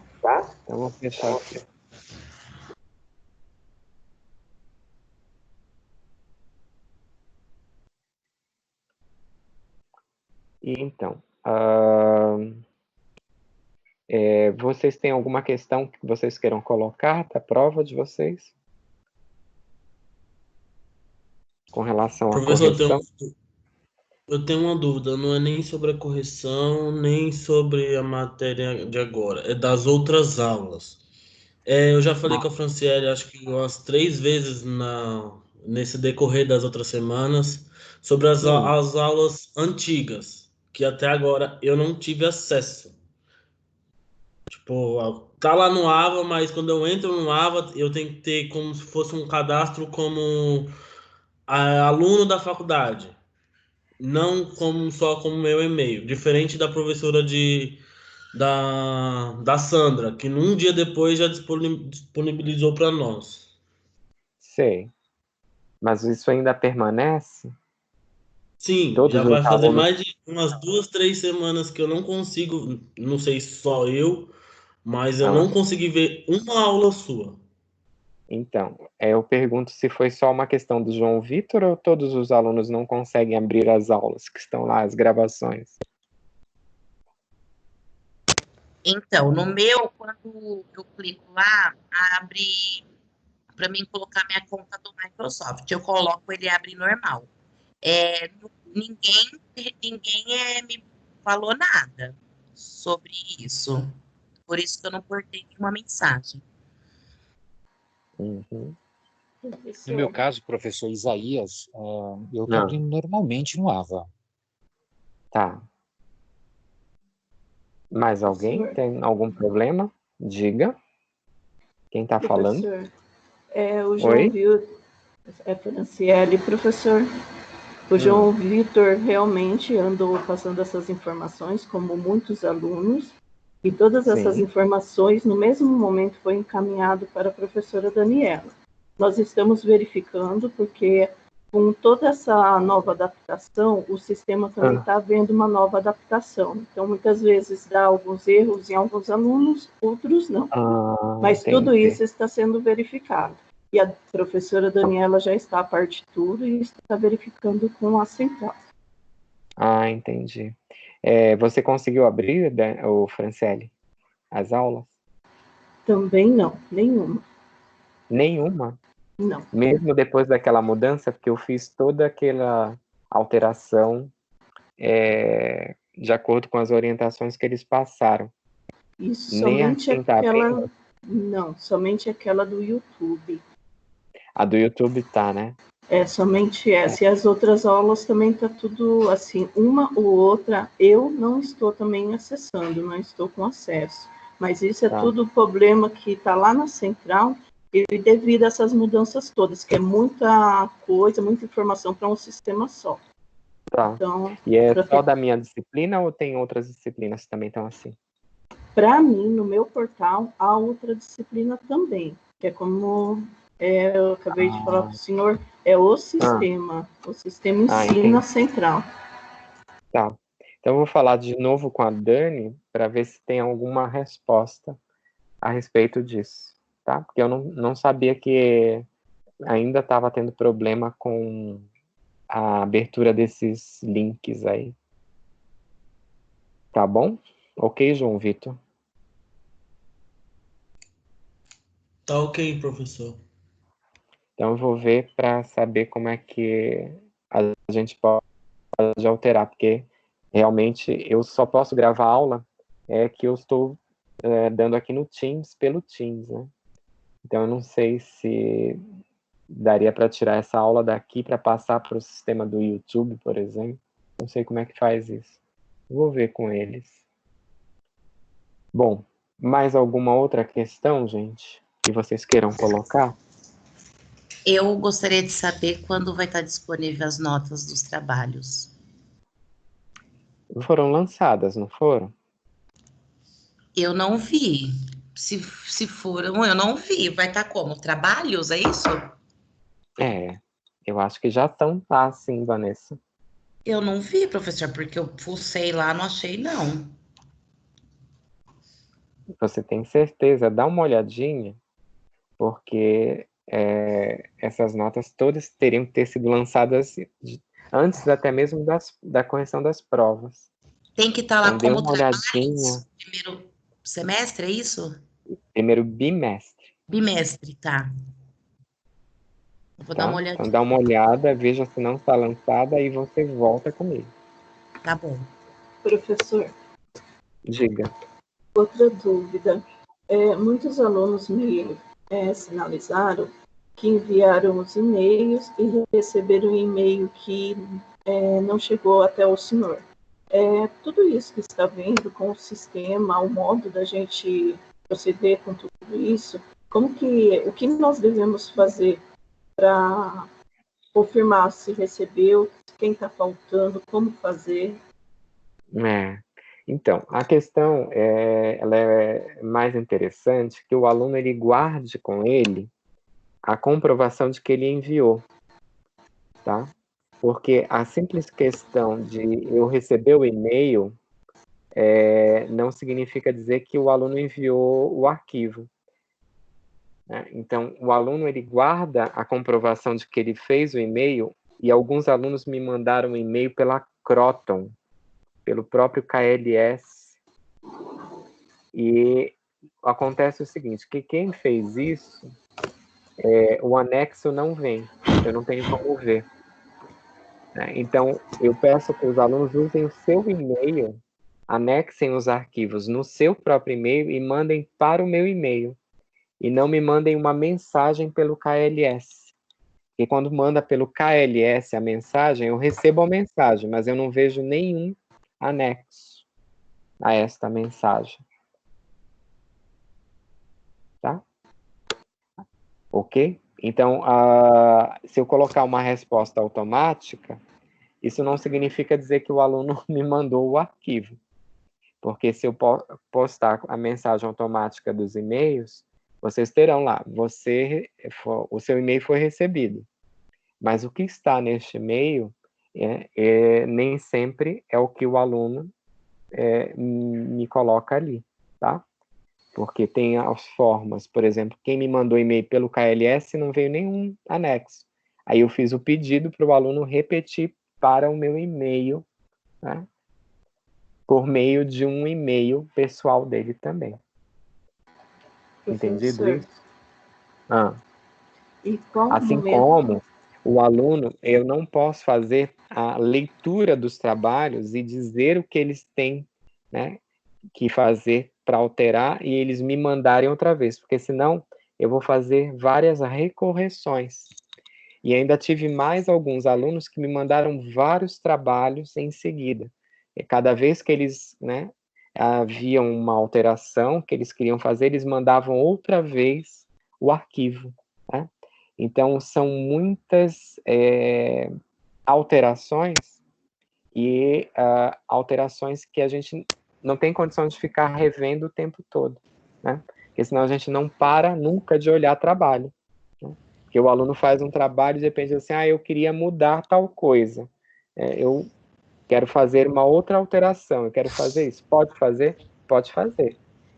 Então, vou fechar aqui. E então, vocês têm alguma questão que vocês queiram colocar da prova de vocês? Com relação à Professor, correção? eu tenho uma dúvida, não é nem sobre a correção, nem sobre a matéria de agora, é das outras aulas. Eu já falei com a Franciele, acho que umas 3 vezes nesse decorrer das outras semanas, sobre as aulas antigas, que até agora eu não tive acesso. Tipo, tá lá no AVA, mas quando eu entro no AVA, eu tenho que ter como se fosse um cadastro como aluno da faculdade. Não como só como meu e-mail. Diferente da professora da Sandra, que num dia depois já disponibilizou para nós. Sei. Mas isso ainda permanece? Sim, Todos já os vai fazer alunos... mais de umas 2, 3 semanas que eu não consigo, não sei se só eu, mas eu Ah, não consegui ver uma aula sua. então, eu pergunto se foi só uma questão do João Vitor ou todos os alunos não conseguem abrir as aulas que estão lá, as gravações? Então, no meu, quando eu clico lá, abre para mim colocar minha conta do Microsoft. Eu coloco, ele abre normal. Ninguém me falou nada sobre isso. Por isso que eu não portei nenhuma mensagem. Uhum. No meu caso, professor Isaías, eu estou Não, abrindo normalmente no AVA. tá. Mais alguém Professor, tem algum problema? Diga. Quem está falando? professor, o João Oi? viu, Franciele, professor, o João Vitor realmente andou passando essas informações, como muitos alunos, e todas essas Sim. informações, no mesmo momento, foi encaminhado para a professora Daniela. Nós estamos verificando, porque com toda essa nova adaptação, o sistema também está vendo uma nova adaptação. Então, muitas vezes dá alguns erros em alguns alunos, outros não. Mas Entendi. tudo isso está sendo verificado. E a professora Daniela já está a par de tudo e está verificando com a central. Entendi. Você conseguiu abrir, o Franciele, as aulas? Também não, nenhuma. Nenhuma? Não. Mesmo depois daquela mudança, porque eu fiz toda aquela alteração de acordo com as orientações que eles passaram. Isso Nem somente assim tá aquela. abrindo? Não, somente aquela do YouTube. A do YouTube tá, né? Somente essa. E as outras aulas também está tudo assim, uma ou outra, eu não estou também acessando, não estou com acesso. Mas isso é Tá. tudo problema que está lá na central e devido a essas mudanças todas, que é muita coisa, muita informação para um sistema só. Tá. Então, E é só da minha disciplina ou tem outras disciplinas que também estão assim? para mim, no meu portal, há outra disciplina também, que é como eu acabei de falar para o senhor, é o sistema ensina entendi. central. Tá. Então, eu vou falar de novo com a Dani para ver se tem alguma resposta a respeito disso, tá? Porque eu não sabia que ainda estava tendo problema com a abertura desses links aí. Tá bom? Ok, João Vitor? Tá ok, professor. Então, eu vou ver para saber como é que a gente pode alterar, porque realmente eu só posso gravar aula que eu estou dando aqui no Teams, pelo Teams, né? Então, eu não sei se daria para tirar essa aula daqui para passar para o sistema do YouTube, por exemplo. Não sei como é que faz isso. Vou ver com eles. Bom, mais alguma outra questão, gente, que vocês queiram colocar? Eu gostaria de saber quando vai estar disponível as notas dos trabalhos. Foram lançadas, não foram? Eu não vi. Se foram, eu não vi. Vai estar como? Trabalhos, é isso? Eu acho que já estão lá, sim, Vanessa. Eu não vi, professor, porque eu fucei lá, não achei, não. Você tem certeza? Dá uma olhadinha, porque essas notas todas teriam que ter sido lançadas antes até mesmo da correção das provas. Tem que estar lá Então, dê como uma olhadinha. primeiro semestre, é isso? Primeiro bimestre, Bimestre, tá. Eu vou dar uma tá? olhadinha. Então, dá uma olhada, veja se não está lançada, aí você volta comigo. Tá bom. Professor, Diga. outra dúvida. Muitos alunos me sinalizaram que enviaram os e-mails e receberam um e-mail que não chegou até o senhor. Tudo isso que está vendo com o sistema, o modo da gente proceder com tudo isso, o que nós devemos fazer para confirmar se recebeu, quem está faltando, como fazer? Então, a questão ela é mais interessante que o aluno ele guarde com ele a comprovação de que ele enviou, tá? Porque a simples questão de eu receber o e-mail não significa dizer que o aluno enviou o arquivo, né? Então, o aluno ele guarda a comprovação de que ele fez o e-mail, e alguns alunos me mandaram um e-mail pela Croton, pelo próprio KLS, e acontece o seguinte, que quem fez isso, o anexo não vem, eu não tenho como ver. Então, eu peço que os alunos usem o seu e-mail, anexem os arquivos no seu próprio e-mail e mandem para o meu e-mail. E não me mandem uma mensagem pelo KLS. Porque quando manda pelo KLS a mensagem, eu recebo a mensagem, mas eu não vejo nenhum anexo a esta mensagem. Tá? Ok? Então, se eu colocar uma resposta automática, isso não significa dizer que o aluno me mandou o arquivo. Porque se eu postar a mensagem automática dos e-mails, vocês terão lá, o seu e-mail foi recebido. Mas o que está neste e-mail nem sempre é o que o aluno me coloca ali, tá? Porque tem as formas, por exemplo, quem me mandou e-mail pelo KLS não veio nenhum anexo. Aí eu fiz o pedido para o aluno repetir para o meu e-mail, né? Por meio de um e-mail pessoal dele também. Entendido isso? E qual assim como o aluno, eu não posso fazer a leitura dos trabalhos e dizer o que eles têm, né, que fazer para alterar e eles me mandarem outra vez, porque senão eu vou fazer várias recorreções. E ainda tive mais alguns alunos que me mandaram vários trabalhos em seguida. E cada vez que eles, né, haviam uma alteração que eles queriam fazer, eles mandavam outra vez o arquivo, né? Então, são muitas alterações e alterações que a gente não tem condição de ficar revendo o tempo todo, né? Porque senão a gente não para nunca de olhar trabalho, né? Porque o aluno faz um trabalho e de repente assim, eu queria mudar tal coisa, eu quero fazer uma outra alteração, eu quero fazer isso. Pode fazer? Pode fazer.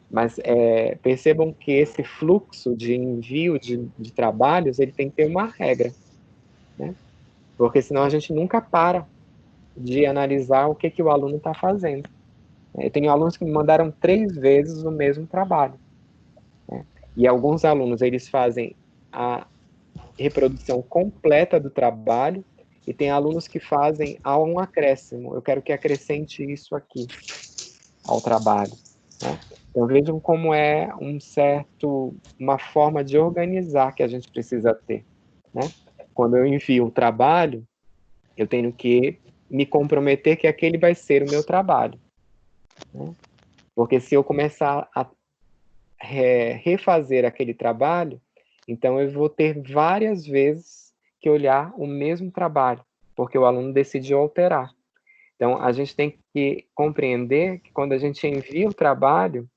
Mas percebam que esse fluxo de envio de trabalhos, ele tem que ter uma regra, né? Porque senão a gente nunca para de analisar o que o aluno está fazendo. Eu tenho alunos que me mandaram 3 vezes o mesmo trabalho, né? E alguns alunos, eles fazem a reprodução completa do trabalho, e tem alunos que fazem um acréscimo. Eu quero que acrescente isso aqui ao trabalho, né? Então, vejam como é uma forma de organizar que a gente precisa ter, né? Quando eu envio um trabalho, eu tenho que me comprometer que aquele vai ser o meu trabalho, né? Porque se eu começar a refazer aquele trabalho, então eu vou ter várias vezes que olhar o mesmo trabalho, porque o aluno decidiu alterar. Então, a gente tem que compreender que quando a gente envia o trabalho,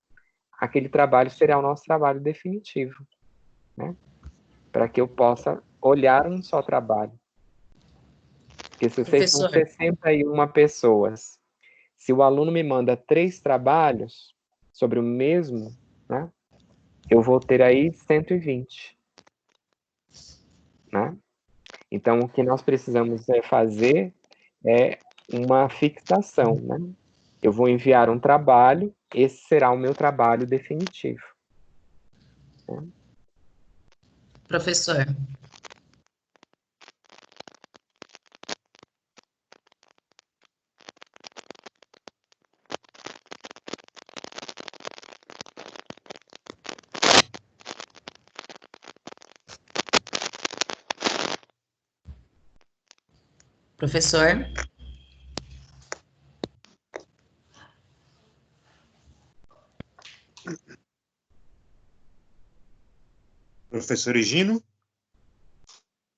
aquele trabalho será o nosso trabalho definitivo, né? Para que eu possa olhar um só trabalho. Porque se vocês são 61 pessoas, se o aluno me manda 3 trabalhos sobre o mesmo, né? Eu vou ter aí 120, né? Então, o que nós precisamos fazer é uma fixação, né? Eu vou enviar um trabalho, esse será o meu trabalho definitivo. Né? Professor. Professor. Professor Higino?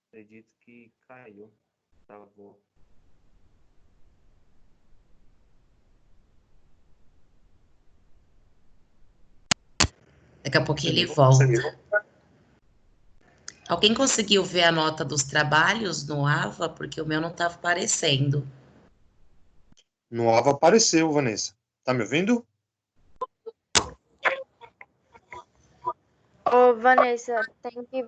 Acredito que caiu. Travou. Daqui a pouquinho ele volta. Alguém conseguiu ver a nota dos trabalhos no AVA? Porque o meu não estava aparecendo. No AVA apareceu, Vanessa. Tá me ouvindo? Ô, Vanessa, tem que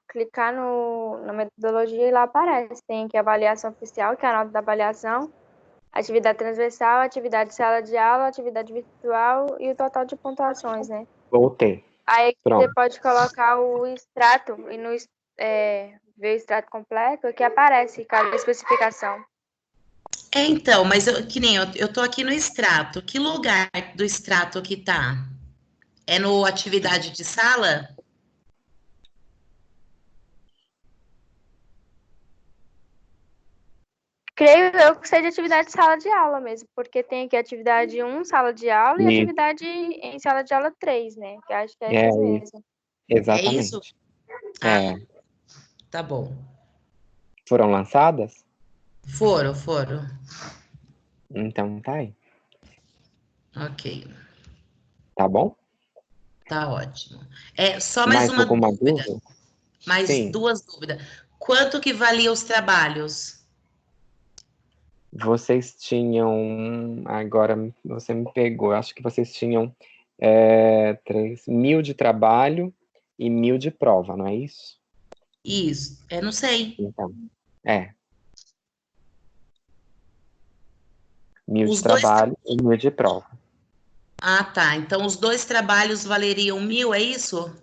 clicar na metodologia e lá aparece. Tem que avaliação oficial, que é a nota da avaliação, atividade transversal, atividade sala de aula, atividade virtual e o total de pontuações, né? Voltei. Aí Pronto. você pode colocar o extrato e ver o extrato completo, que aparece cada especificação. Então, mas eu tô aqui no extrato. Que lugar do extrato que tá? É no atividade de sala? Creio eu que seja atividade de sala de aula mesmo, porque tem aqui atividade 1, sala de aula, e atividade em sala de aula 3, né? Que eu acho que é essas mesmo. Exatamente. É isso? Tá bom. Foram lançadas? Foram. Então tá aí. Ok. Tá bom? Tá ótimo. Só Mais uma alguma dúvida. dúvida? Mais Sim. 2 dúvidas. Quanto que valia os trabalhos? Vocês tinham... Agora você me pegou. Acho que vocês tinham 3.000 de trabalho e 1.000 de prova, não é isso? Isso. Não sei. Então, 1.000 Os de dois... trabalho e 1.000 de prova. Ah, tá. Então, os 2 trabalhos valeriam 1.000, é isso?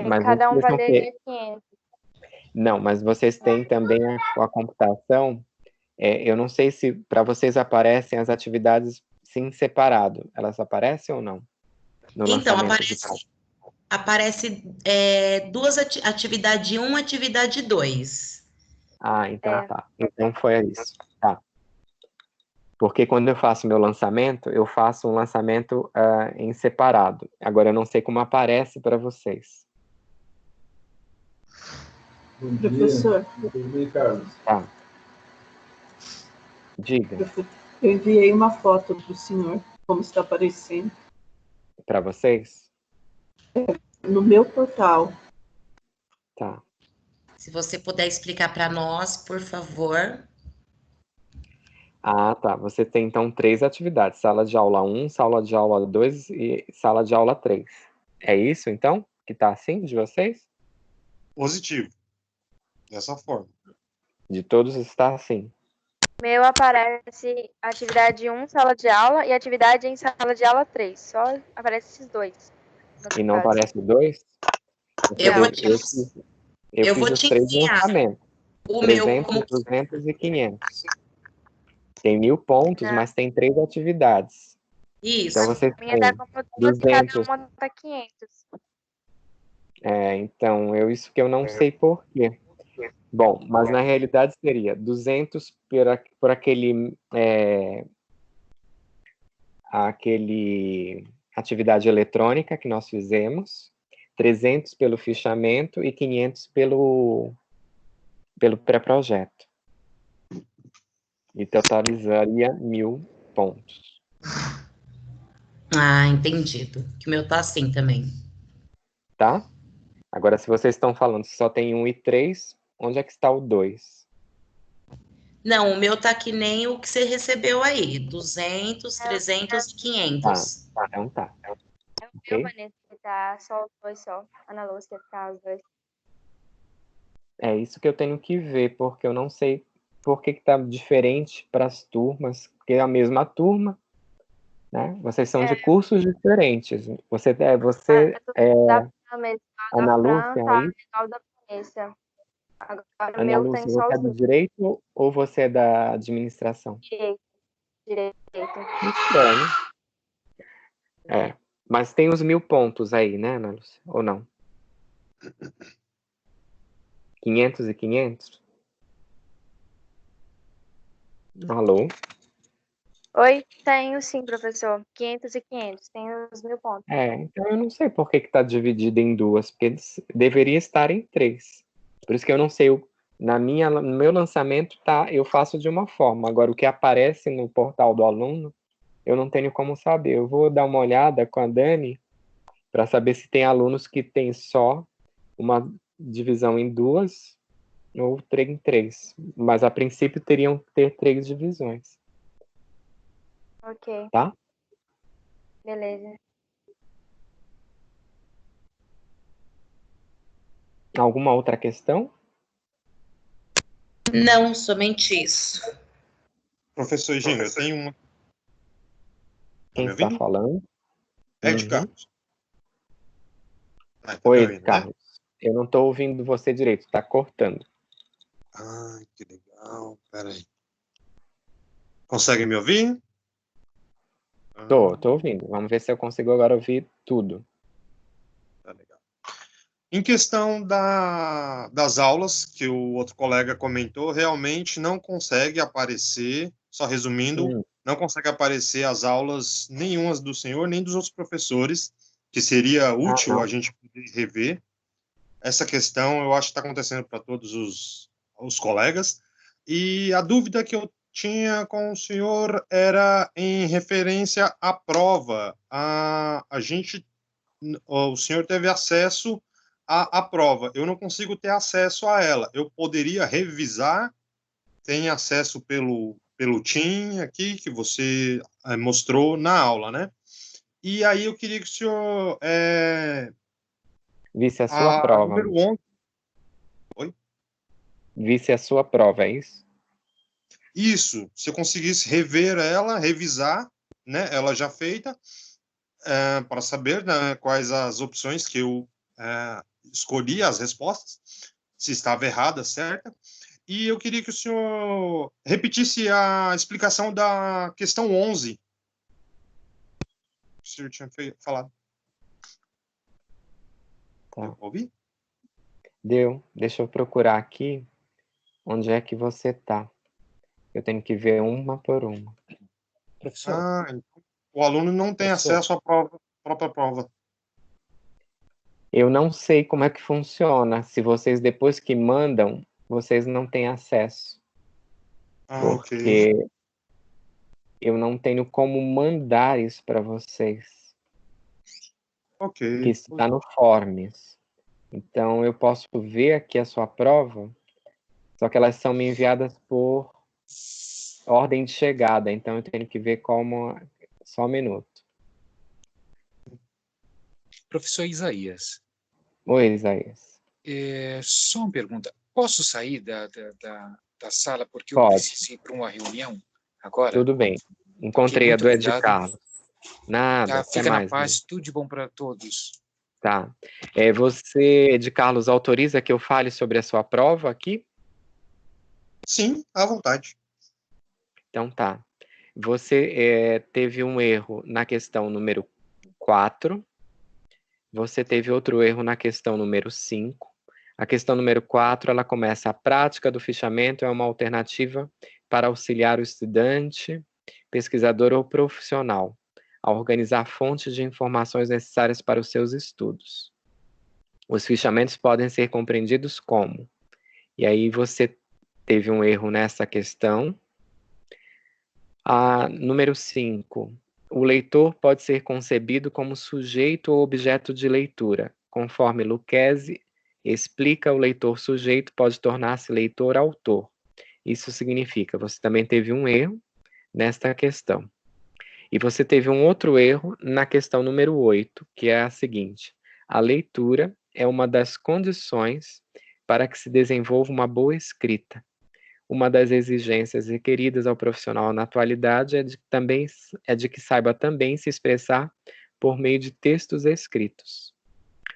Mas cada um vocês não valeria 500. Não, mas vocês têm também a computação. Eu não sei se para vocês aparecem as atividades sim separado. Elas aparecem ou não? No Então, lançamento aparece 2 atividade 1, atividade 2. Então tá. Então foi isso. Tá. Porque quando eu faço meu lançamento, eu faço um lançamento em separado. Agora eu não sei como aparece para vocês. Professor. Tá. Diga. Eu enviei uma foto para o senhor, como está aparecendo. Para vocês? No meu portal. Tá. Se você puder explicar para nós, por favor. Tá. Você tem, então, 3 atividades. Sala de aula 1, sala de aula 2 e sala de aula 3. É isso, então? Que tá assim, de vocês? Positivo. Dessa forma. De todos está assim. Meu aparece atividade 1, sala de aula, e atividade em sala de aula 3. Só aparece esses 2. E não aparece o 2? Eu vou te, Eu vou fiz os te 3 enviar lançamentos. o meu 300, como 200 e 500. Tem 1000 pontos, Não. mas tem 3 atividades. isso. Então, vocês Minha da têm computador que cada 200. uma tá 500. Então, isso que eu não sei por quê. Bom, mas na realidade seria 200 por aquele atividade eletrônica que nós fizemos, 300 pelo fichamento e 500 pelo pré-projeto. E totalizaria 1000 pontos. Ah, entendido. Que o meu tá assim também. Tá? Agora, se vocês estão falando que só tem 1 e 3, onde é que está o 2? Não, o meu tá que nem o que você recebeu aí. 200, 300 e 500. Então tá. É o Ok? meu, Vanessa, que tá só os dois só. Ana Lúcia, que tá os dois. É isso que eu tenho que ver, porque eu não sei por que tá diferente para as turmas, porque é a mesma turma, né? Vocês são de cursos diferentes. Você é Da mesma, Ana da Lúcia, Fran tá aí? igual da Vanessa. Agora o Ana meu Lúcia, tem só você é os do dois. direito ou você é da administração? Direito. Estranho. Mas tem os 1000 pontos aí, né, Ana Lúcia? Ou não? 500 e 500? Alô? Oi, tenho sim, professor. 500 e 500. Tenho os 1000 pontos. Então eu não sei por que está dividido em 2, porque deveria estar em 3. Por isso que eu não sei, no meu lançamento eu faço de uma forma. Agora, o que aparece no portal do aluno, eu não tenho como saber. Eu vou dar uma olhada com a Dani para saber se tem alunos que têm só uma divisão em 2 ou 3 em 3. Mas, a princípio, teriam que ter 3 divisões. Ok. Tá? Beleza. Alguma outra questão? Não, somente isso. Professor Higino, eu tenho uma. Quem me está ouvindo? falando? Ed Uhum. Carlos. Tá me Oi, ouvindo, né? Carlos. Eu não estou ouvindo você direito, está cortando. Ai, que legal. Peraí. Consegue me ouvir? Tô ouvindo. Vamos ver se eu consigo agora ouvir tudo. Tá legal. Em questão das aulas, que o outro colega comentou, realmente não consegue aparecer, só resumindo, não consegue aparecer as aulas nenhumas do senhor, nem dos outros professores, que seria útil a gente poder rever. Essa questão eu acho que está acontecendo para todos os colegas. E a dúvida que eu tinha com o senhor era em referência à prova. O senhor teve acesso à prova. Eu não consigo ter acesso a ela. Eu poderia revisar? Tem acesso pelo TIM aqui, que você mostrou na aula, né? E aí eu queria que o senhor... Visse a sua prova. Número 11. Oi? Visse a sua prova, é isso? Isso. Se eu conseguisse rever ela, revisar, né? Ela já feita, para saber, né, quais as opções que eu escolhi, as respostas, se estava errada, certa. E eu queria que o senhor repetisse a explicação da questão 11. O senhor tinha falado. Tá. Ouvi? Deu. Deixa eu procurar aqui onde é que você está. Eu tenho que ver uma por uma. Professor. Então o aluno não tem acesso à própria prova. Eu não sei como é que funciona. Se vocês, depois que mandam, vocês não têm acesso. Porque eu não tenho como mandar isso para vocês. Que está no Forms. Então, eu posso ver aqui a sua prova, só que elas são me enviadas por ordem de chegada. Então, eu tenho que ver como... Só um minuto. Professor Isaías. Oi, Isaías. Só uma pergunta. Posso sair da sala porque Pode. eu preciso ir para uma reunião agora? Tudo bem. Encontrei a do Ed Carlos. Nada, Tá, até fica mais. na paz, tudo de bom para todos. Tá. Você, de Carlos, autoriza que eu fale sobre a sua prova aqui? Sim, à vontade. Então tá. Você teve um erro na questão número 4. Você teve outro erro na questão número 5. A questão número 4, ela começa: a prática do fichamento é uma alternativa para auxiliar o estudante, pesquisador ou profissional a organizar fontes de informações necessárias para os seus estudos. Os fichamentos podem ser compreendidos como... E aí você teve um erro nessa questão. A número 5. O leitor pode ser concebido como sujeito ou objeto de leitura. Conforme Lucchesi explica, o leitor sujeito pode tornar-se leitor-autor. Isso significa, você também teve um erro nesta questão. E você teve um outro erro na questão número 8, que é a seguinte: a leitura é uma das condições para que se desenvolva uma boa escrita. Uma das exigências requeridas ao profissional na atualidade é de que saiba também se expressar por meio de textos escritos.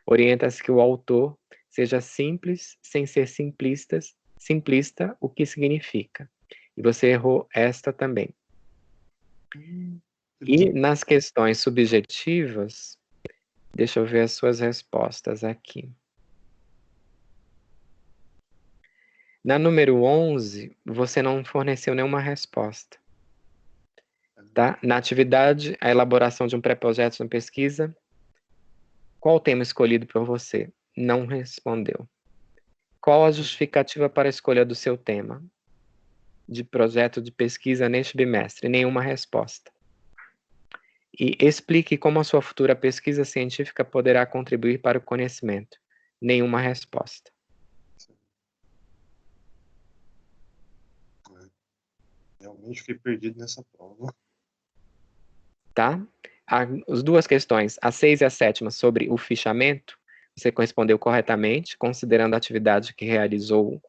Orienta-se que o autor seja simples, sem ser simplista, o que significa. E você errou esta também. E nas questões subjetivas, deixa eu ver as suas respostas aqui. Na número 11, você não forneceu nenhuma resposta. Tá? Na atividade, a elaboração de um pré-projeto de pesquisa, qual o tema escolhido por você? Não respondeu. Qual a justificativa para a escolha do seu tema de projeto de pesquisa neste bimestre? Nenhuma resposta. E explique como a sua futura pesquisa científica poderá contribuir para o conhecimento. Nenhuma resposta. Realmente fiquei perdido nessa prova. Tá? As duas questões, a 6 e a 7ª, sobre o fichamento, você respondeu corretamente, considerando a atividade que realizou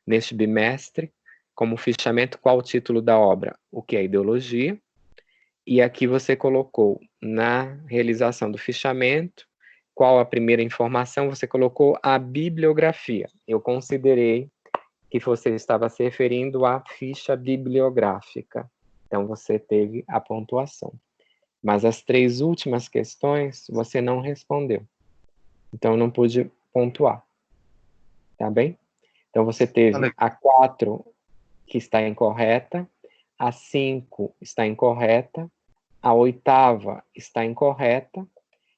neste bimestre. Como fichamento, qual o título da obra? O que é ideologia? E aqui você colocou, na realização do fichamento, qual a primeira informação? Você colocou a bibliografia. Eu considerei que você estava se referindo à ficha bibliográfica. Então, você teve a pontuação. Mas as 3 últimas questões, você não respondeu. Então, eu não pude pontuar. Tá bem? Então, você teve a 4, que está incorreta, a 5 está incorreta, a 8ª está incorreta,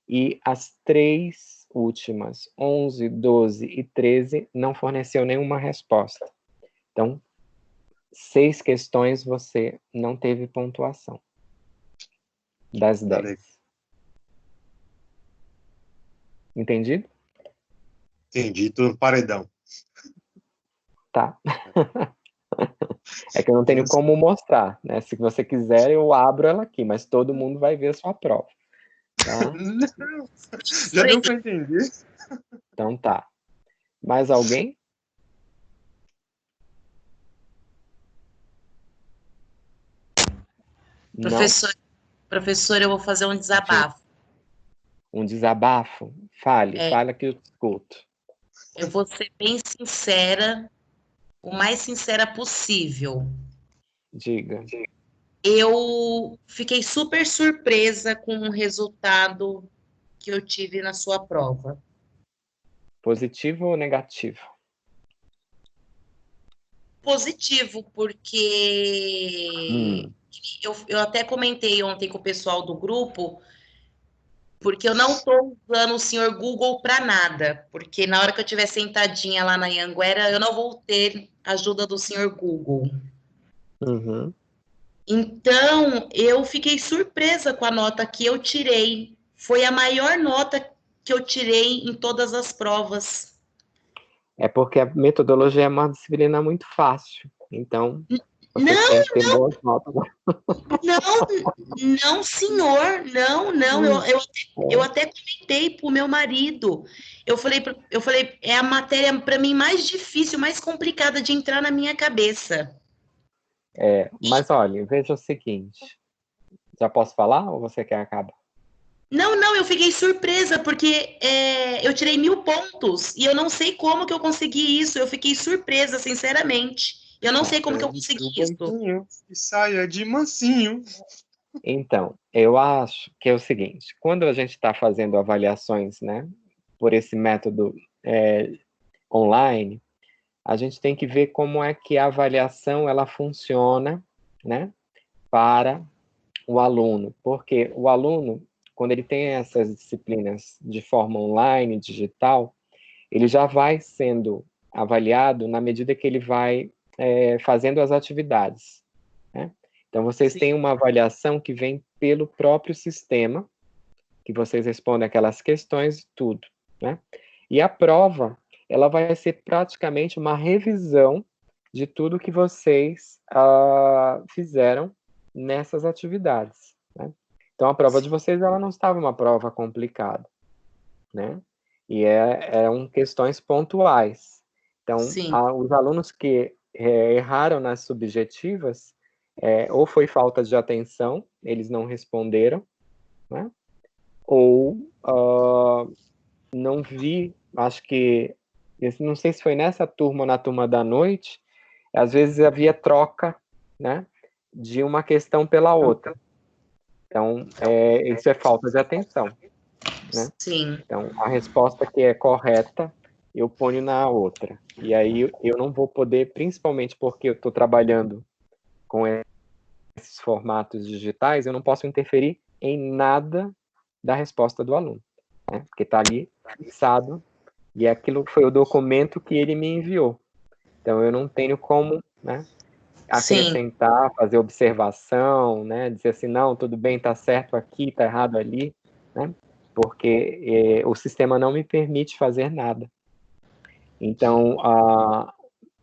e as 3 últimas, 11, 12 e 13, não forneceu nenhuma resposta. Então, 6 questões você não teve pontuação. Das 10. Entendido? Entendi, tô no paredão. Tá. É que eu não tenho como mostrar, né? Se você quiser, eu abro ela aqui, mas todo mundo vai ver a sua prova. Tá? Não, já deu para entender. Então tá. Mais alguém? Professor, eu vou fazer um desabafo. Um desabafo? Fale que eu escuto. Eu vou ser bem sincera, o mais sincera possível. Diga. Eu fiquei super surpresa com o resultado que eu tive na sua prova. Positivo ou negativo? Positivo, porque eu até comentei ontem com o pessoal do grupo, porque eu não estou usando o senhor Google para nada, porque na hora que eu estiver sentadinha lá na Anhanguera, eu não vou ter ajuda do senhor Google. Uhum. Então, eu fiquei surpresa com a nota que eu tirei. Foi a maior nota que eu tirei em todas as provas. É porque a metodologia é uma disciplina muito fácil. Então, você tem que ter boas notas. Não, senhor, não. Eu até comentei pro meu marido. Eu falei, é a matéria para mim mais difícil, mais complicada de entrar na minha cabeça. Mas olha, veja o seguinte. Já posso falar ou você quer acabar? Não, eu fiquei surpresa, porque eu tirei 1000 pontos, e eu não sei como que eu consegui isso, eu fiquei surpresa, sinceramente. Eu não sei como que eu consegui isso. E saia de mansinho. Então, eu acho que é o seguinte, quando a gente está fazendo avaliações, né, por esse método online, a gente tem que ver como é que a avaliação ela funciona, né, para o aluno, porque o aluno, quando ele tem essas disciplinas de forma online, digital, ele já vai sendo avaliado na medida que ele vai fazendo as atividades, né? Então, vocês Sim. têm uma avaliação que vem pelo próprio sistema, que vocês respondem aquelas questões e tudo, né? E a prova, ela vai ser praticamente uma revisão de tudo que vocês fizeram nessas atividades, né? Então, a prova de vocês, ela não estava uma prova complicada, né? E eram questões pontuais. Então, os alunos que erraram nas subjetivas, ou foi falta de atenção, eles não responderam, né? Ou não vi, acho que, não sei se foi nessa turma ou na turma da noite, às vezes havia troca, né, de uma questão pela outra. Então, isso é falta de atenção, né? Sim. Então, a resposta que é correta, eu ponho na outra. E aí eu não vou poder, principalmente porque eu estou trabalhando com esses formatos digitais, eu não posso interferir em nada da resposta do aluno, né? Porque está ali fixado, e aquilo foi o documento que ele me enviou. Então, eu não tenho como, né, acrescentar, fazer observação, né, dizer assim, não, tudo bem, está certo aqui, está errado ali, né? Porque o sistema não me permite fazer nada. Então,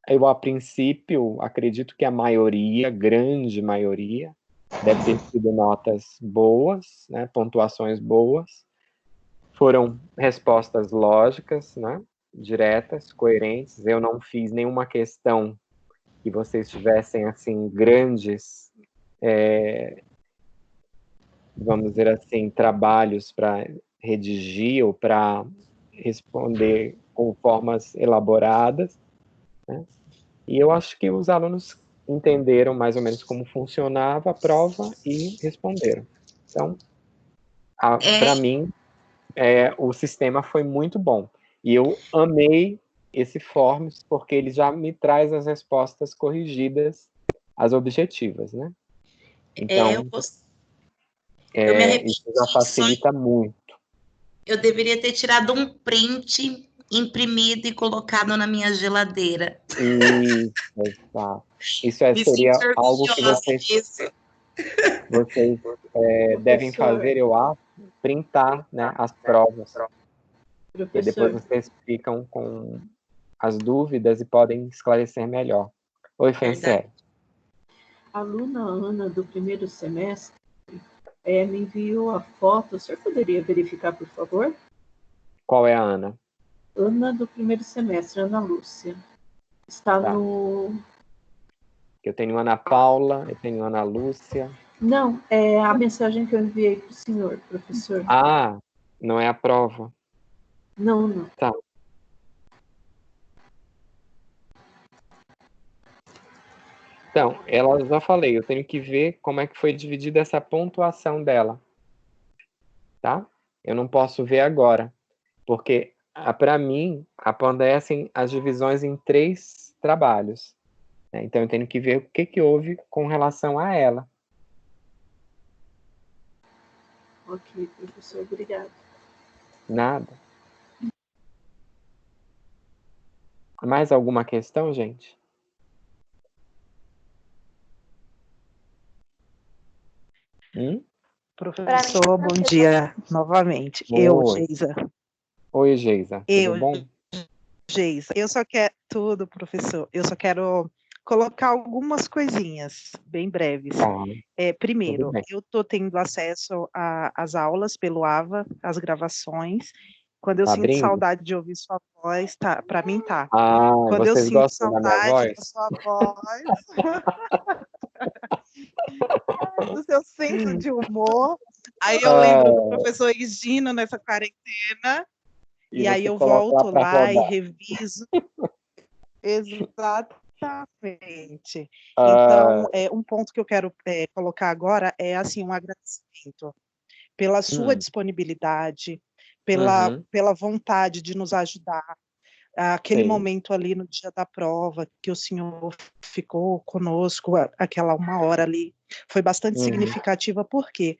eu, a princípio, acredito que a maioria, grande maioria, deve ter sido notas boas, né, pontuações boas, foram respostas lógicas, né, diretas, coerentes. Eu não fiz nenhuma questão que vocês tivessem, assim, grandes, vamos dizer assim, trabalhos para redigir ou para responder com formas elaboradas, né? E eu acho que os alunos entenderam mais ou menos como funcionava a prova e responderam. Então, para mim, o sistema foi muito bom. E eu amei esse Forms, porque ele já me traz as respostas corrigidas, as objetivas, né? Então, isso já facilita muito. Eu deveria ter tirado um print, imprimido e colocado na minha geladeira. Isso, exato. Isso seria algo que vocês devem fazer, eu acho, printar, né, as provas. E depois vocês ficam com as dúvidas e podem esclarecer melhor. Oi, Franciele. A aluna Ana, do primeiro semestre, me enviou a foto. O senhor poderia verificar, por favor? Qual é a Ana? Ana, do primeiro semestre, Ana Lúcia. Está no... Eu tenho Ana Paula, eu tenho Ana Lúcia. Não, é a mensagem que eu enviei para o senhor, professor. Ah, não é a prova. Não. Tá. Então, ela já falei, eu tenho que ver como é que foi dividida essa pontuação dela. Tá? Eu não posso ver agora, porque para mim acontecem as divisões em 3 trabalhos, né? Então eu tenho que ver o que houve com relação a ela. Ok, professor, obrigado. Nada. Mais alguma questão, gente? Professor, bom dia novamente. Oi. Geisa. Oi, Geisa. Tudo bom? Geisa. Eu só quero... Tudo, professor. Eu só quero colocar algumas coisinhas bem breves. Primeiro, eu estou tendo acesso às aulas pelo AVA, às gravações. Quando eu sinto saudade de ouvir sua voz, para mim tá. Quando eu sinto saudade da sua voz, do seu senso de humor, Aí eu lembro do professor Higino nessa quarentena, e aí eu volto lá e reviso. Exatamente. Então, um ponto que eu quero colocar agora é assim, um agradecimento pela sua disponibilidade, pela vontade de nos ajudar. Aquele momento ali no dia da prova, que o senhor ficou conosco, aquela 1 hora ali, foi bastante significativa, porque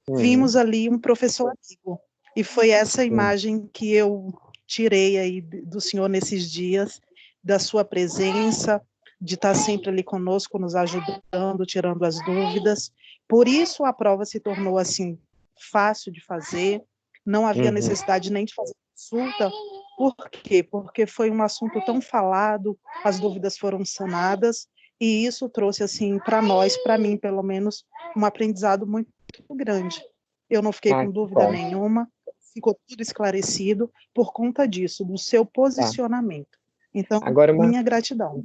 vimos ali um professor amigo, e foi essa imagem que eu tirei aí do senhor nesses dias, da sua presença, de estar sempre ali conosco, nos ajudando, tirando as dúvidas. Por isso a prova se tornou assim fácil de fazer, não havia necessidade nem de fazer consulta. Por quê? Porque foi um assunto tão falado, as dúvidas foram sanadas, e isso trouxe assim para nós, para mim pelo menos, um aprendizado muito grande. Eu não fiquei com dúvida nenhuma, ficou tudo esclarecido por conta disso, do seu posicionamento. Então, agora minha gratidão.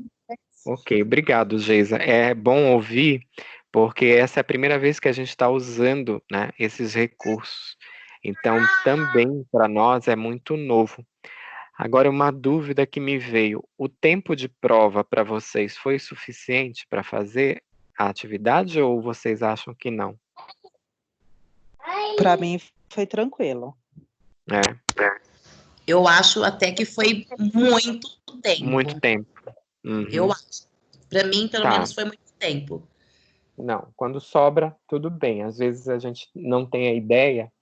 Ok, obrigado, Geisa. É bom ouvir, porque essa é a primeira vez que a gente está usando, né, esses recursos. Então, também para nós é muito novo. Agora, uma dúvida que me veio: o tempo de prova para vocês foi suficiente para fazer a atividade ou vocês acham que não? Para mim foi tranquilo. Eu acho até que foi muito tempo. Muito tempo. Eu acho. Para mim, pelo menos, foi muito tempo. Não, quando sobra, tudo bem. Às vezes a gente não tem a ideia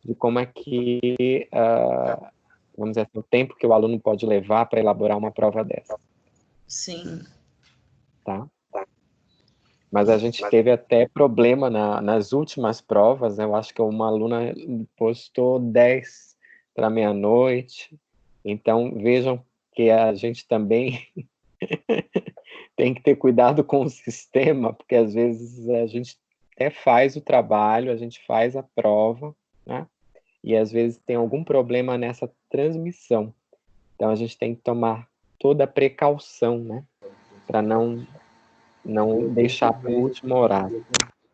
de como é que, vamos dizer assim, o tempo que o aluno pode levar para elaborar uma prova dessa. Sim. Tá? Mas a gente teve até problema nas últimas provas, né? Eu acho que uma aluna postou 10 para meia-noite. Então, vejam que a gente também tem que ter cuidado com o sistema, porque às vezes a gente até faz o trabalho, a gente faz a prova, né? E às vezes tem algum problema nessa transmissão. Então a gente tem que tomar toda a precaução, né? Para não deixar para o último horário.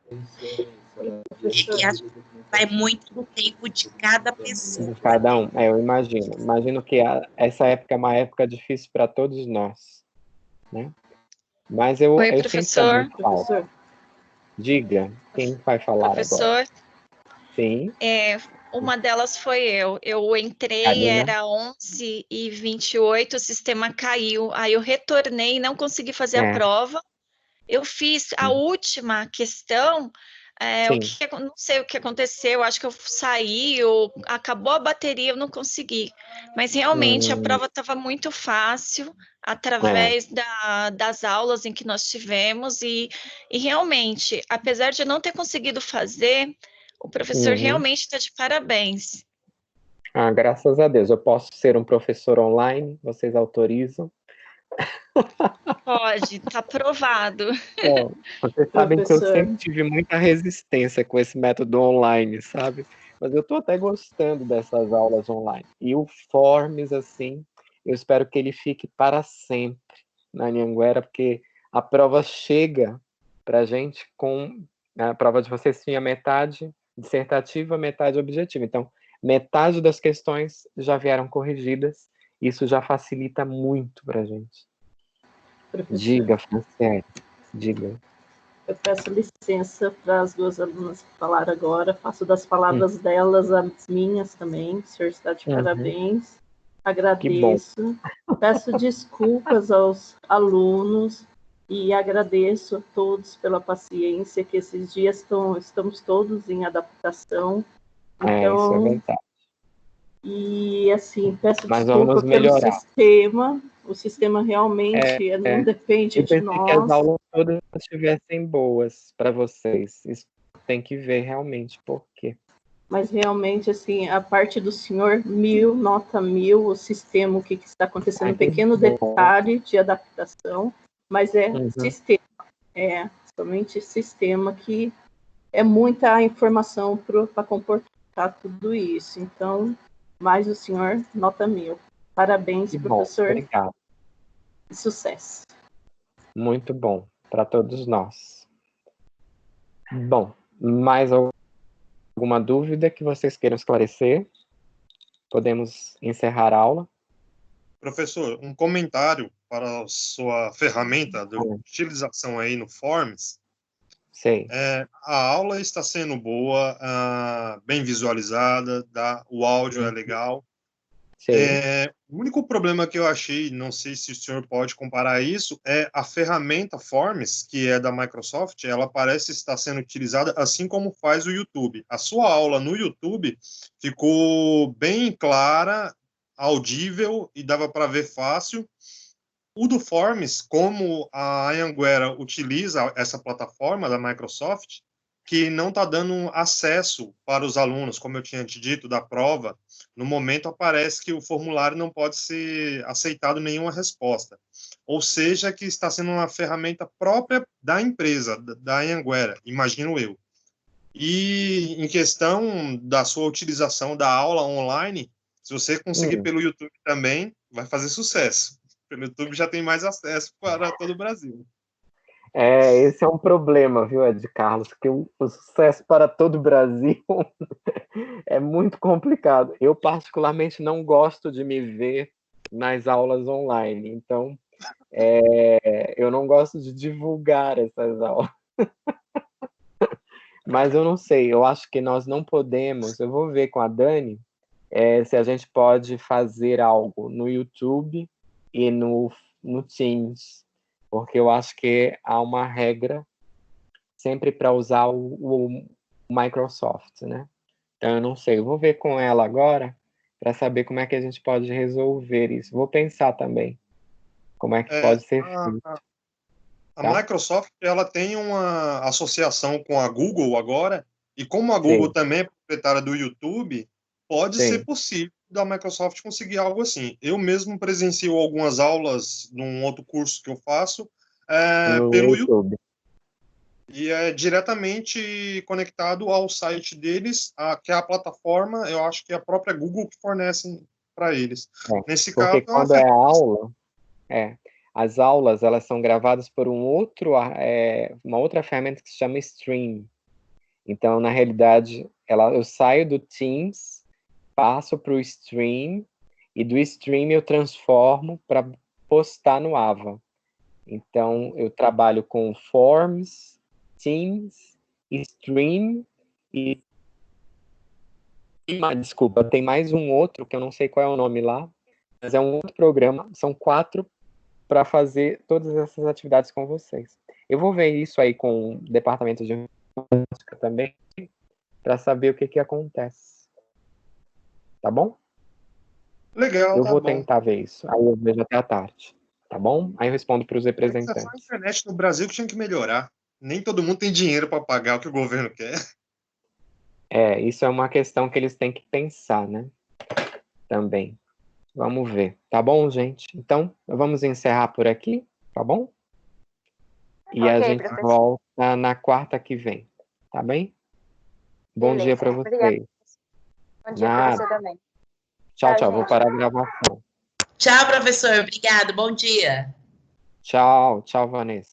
E acho que vai muito do tempo de cada pessoa. De cada um, eu imagino. Imagino que essa época é uma época difícil para todos nós, né? Mas eu professor. Professor. Diga, quem vai falar professor, agora? Sim. Uma delas foi eu. Eu entrei, era 11h28, o sistema caiu. Aí eu retornei, não consegui fazer a prova. Eu fiz a última questão, não sei o que aconteceu, acho que eu saí, ou acabou a bateria, eu não consegui. Mas realmente a prova estava muito fácil, através das aulas em que nós tivemos, e realmente, apesar de eu não ter conseguido fazer, o professor realmente está de parabéns. Graças a Deus. Eu posso ser um professor online? Vocês autorizam? Pode, tá aprovado. Vocês sabem que eu sempre tive muita resistência com esse método online, sabe? Mas eu estou até gostando dessas aulas online. E o Forms, assim, eu espero que ele fique para sempre na Anhanguera, porque a prova chega para a gente com... A prova de vocês tinha metade dissertativa, metade objetiva. Então, metade das questões já vieram corrigidas. Isso já facilita muito para a gente. Professor. Diga, Franciele, diga. Eu peço licença para as duas alunas falar agora, faço das palavras delas as minhas também, o senhor está de parabéns, agradeço, peço desculpas aos alunos e agradeço a todos pela paciência, que esses dias estamos todos em adaptação. Então, isso é verdade. E assim, peço desculpa pelo sistema. O sistema realmente não depende de nós. Eu pensei que as aulas todas estivessem boas para vocês. Isso tem que ver realmente por quê. Mas realmente, assim, a parte do senhor, 1000, nota 1000, o sistema, o que está acontecendo, um pequeno detalhe de adaptação, mas sistema, somente sistema, que é muita informação para comportar tudo isso. Então, mais o senhor, nota 1000. Parabéns, professor. Obrigado. E sucesso. Muito bom para todos nós. Bom, mais alguma dúvida que vocês queiram esclarecer? Podemos encerrar a aula. Professor, um comentário para a sua ferramenta de utilização aí no Forms. Sim. A aula está sendo boa, bem visualizada, o áudio é legal. O único problema que eu achei, não sei se o senhor pode comparar isso, é a ferramenta Forms, que é da Microsoft, ela parece estar sendo utilizada assim como faz o YouTube. A sua aula no YouTube ficou bem clara, audível e dava para ver fácil. O do Forms, como a Anhanguera utiliza essa plataforma da Microsoft, que não está dando acesso para os alunos, como eu tinha te dito, da prova, no momento aparece que o formulário não pode ser aceitado nenhuma resposta. Ou seja, que está sendo uma ferramenta própria da empresa, da Anhanguera, imagino eu. E em questão da sua utilização da aula online, se você conseguir pelo YouTube também, vai fazer sucesso. Pelo YouTube já tem mais acesso para todo o Brasil. Esse é um problema, viu, Ed Carlos, que o sucesso para todo o Brasil é muito complicado. Eu, particularmente, não gosto de me ver nas aulas online, então eu não gosto de divulgar essas aulas. Mas eu não sei, eu acho que nós não podemos, eu vou ver com a Dani, se a gente pode fazer algo no YouTube e no Teams, porque eu acho que há uma regra sempre para usar o Microsoft, né? Então, eu não sei, eu vou ver com ela agora para saber como é que a gente pode resolver isso. Vou pensar também como é que pode ser feito. A Microsoft, ela tem uma associação com a Google agora, e como a Google também é proprietária do YouTube, pode ser possível da Microsoft conseguir algo assim. Eu mesmo presencio algumas aulas num outro curso que eu faço pelo YouTube. E é diretamente conectado ao site deles, que é a plataforma, eu acho que é a própria Google que fornece para eles. Nesse porque caso, quando é aula, as aulas elas são gravadas por uma outra ferramenta que se chama Stream. Então, na realidade, eu saio do Teams, passo para o Stream, e do Stream eu transformo para postar no Ava. Então, eu trabalho com Forms, Teams, Stream e... Desculpa, tem mais um outro, que eu não sei qual é o nome lá, mas é um outro programa, são 4 para fazer todas essas atividades com vocês. Eu vou ver isso aí com o departamento de informática também, para saber o que acontece. Tá bom? Legal, eu vou tentar ver isso. Aí eu vejo até a tarde. Tá bom? Aí eu respondo para os representantes. A internet no Brasil que tinha que melhorar. Nem todo mundo tem dinheiro para pagar o que o governo quer. Isso é uma questão que eles têm que pensar, né? Também. Vamos ver. Tá bom, gente? Então, vamos encerrar por aqui, tá bom? E a gente volta na quarta que vem, tá bem? Bom dia para vocês. Obrigada. Bom dia para você também. Tchau, tchau. Vou parar a gravação. Tchau, professor. Obrigado. Bom dia. Tchau, Vanessa.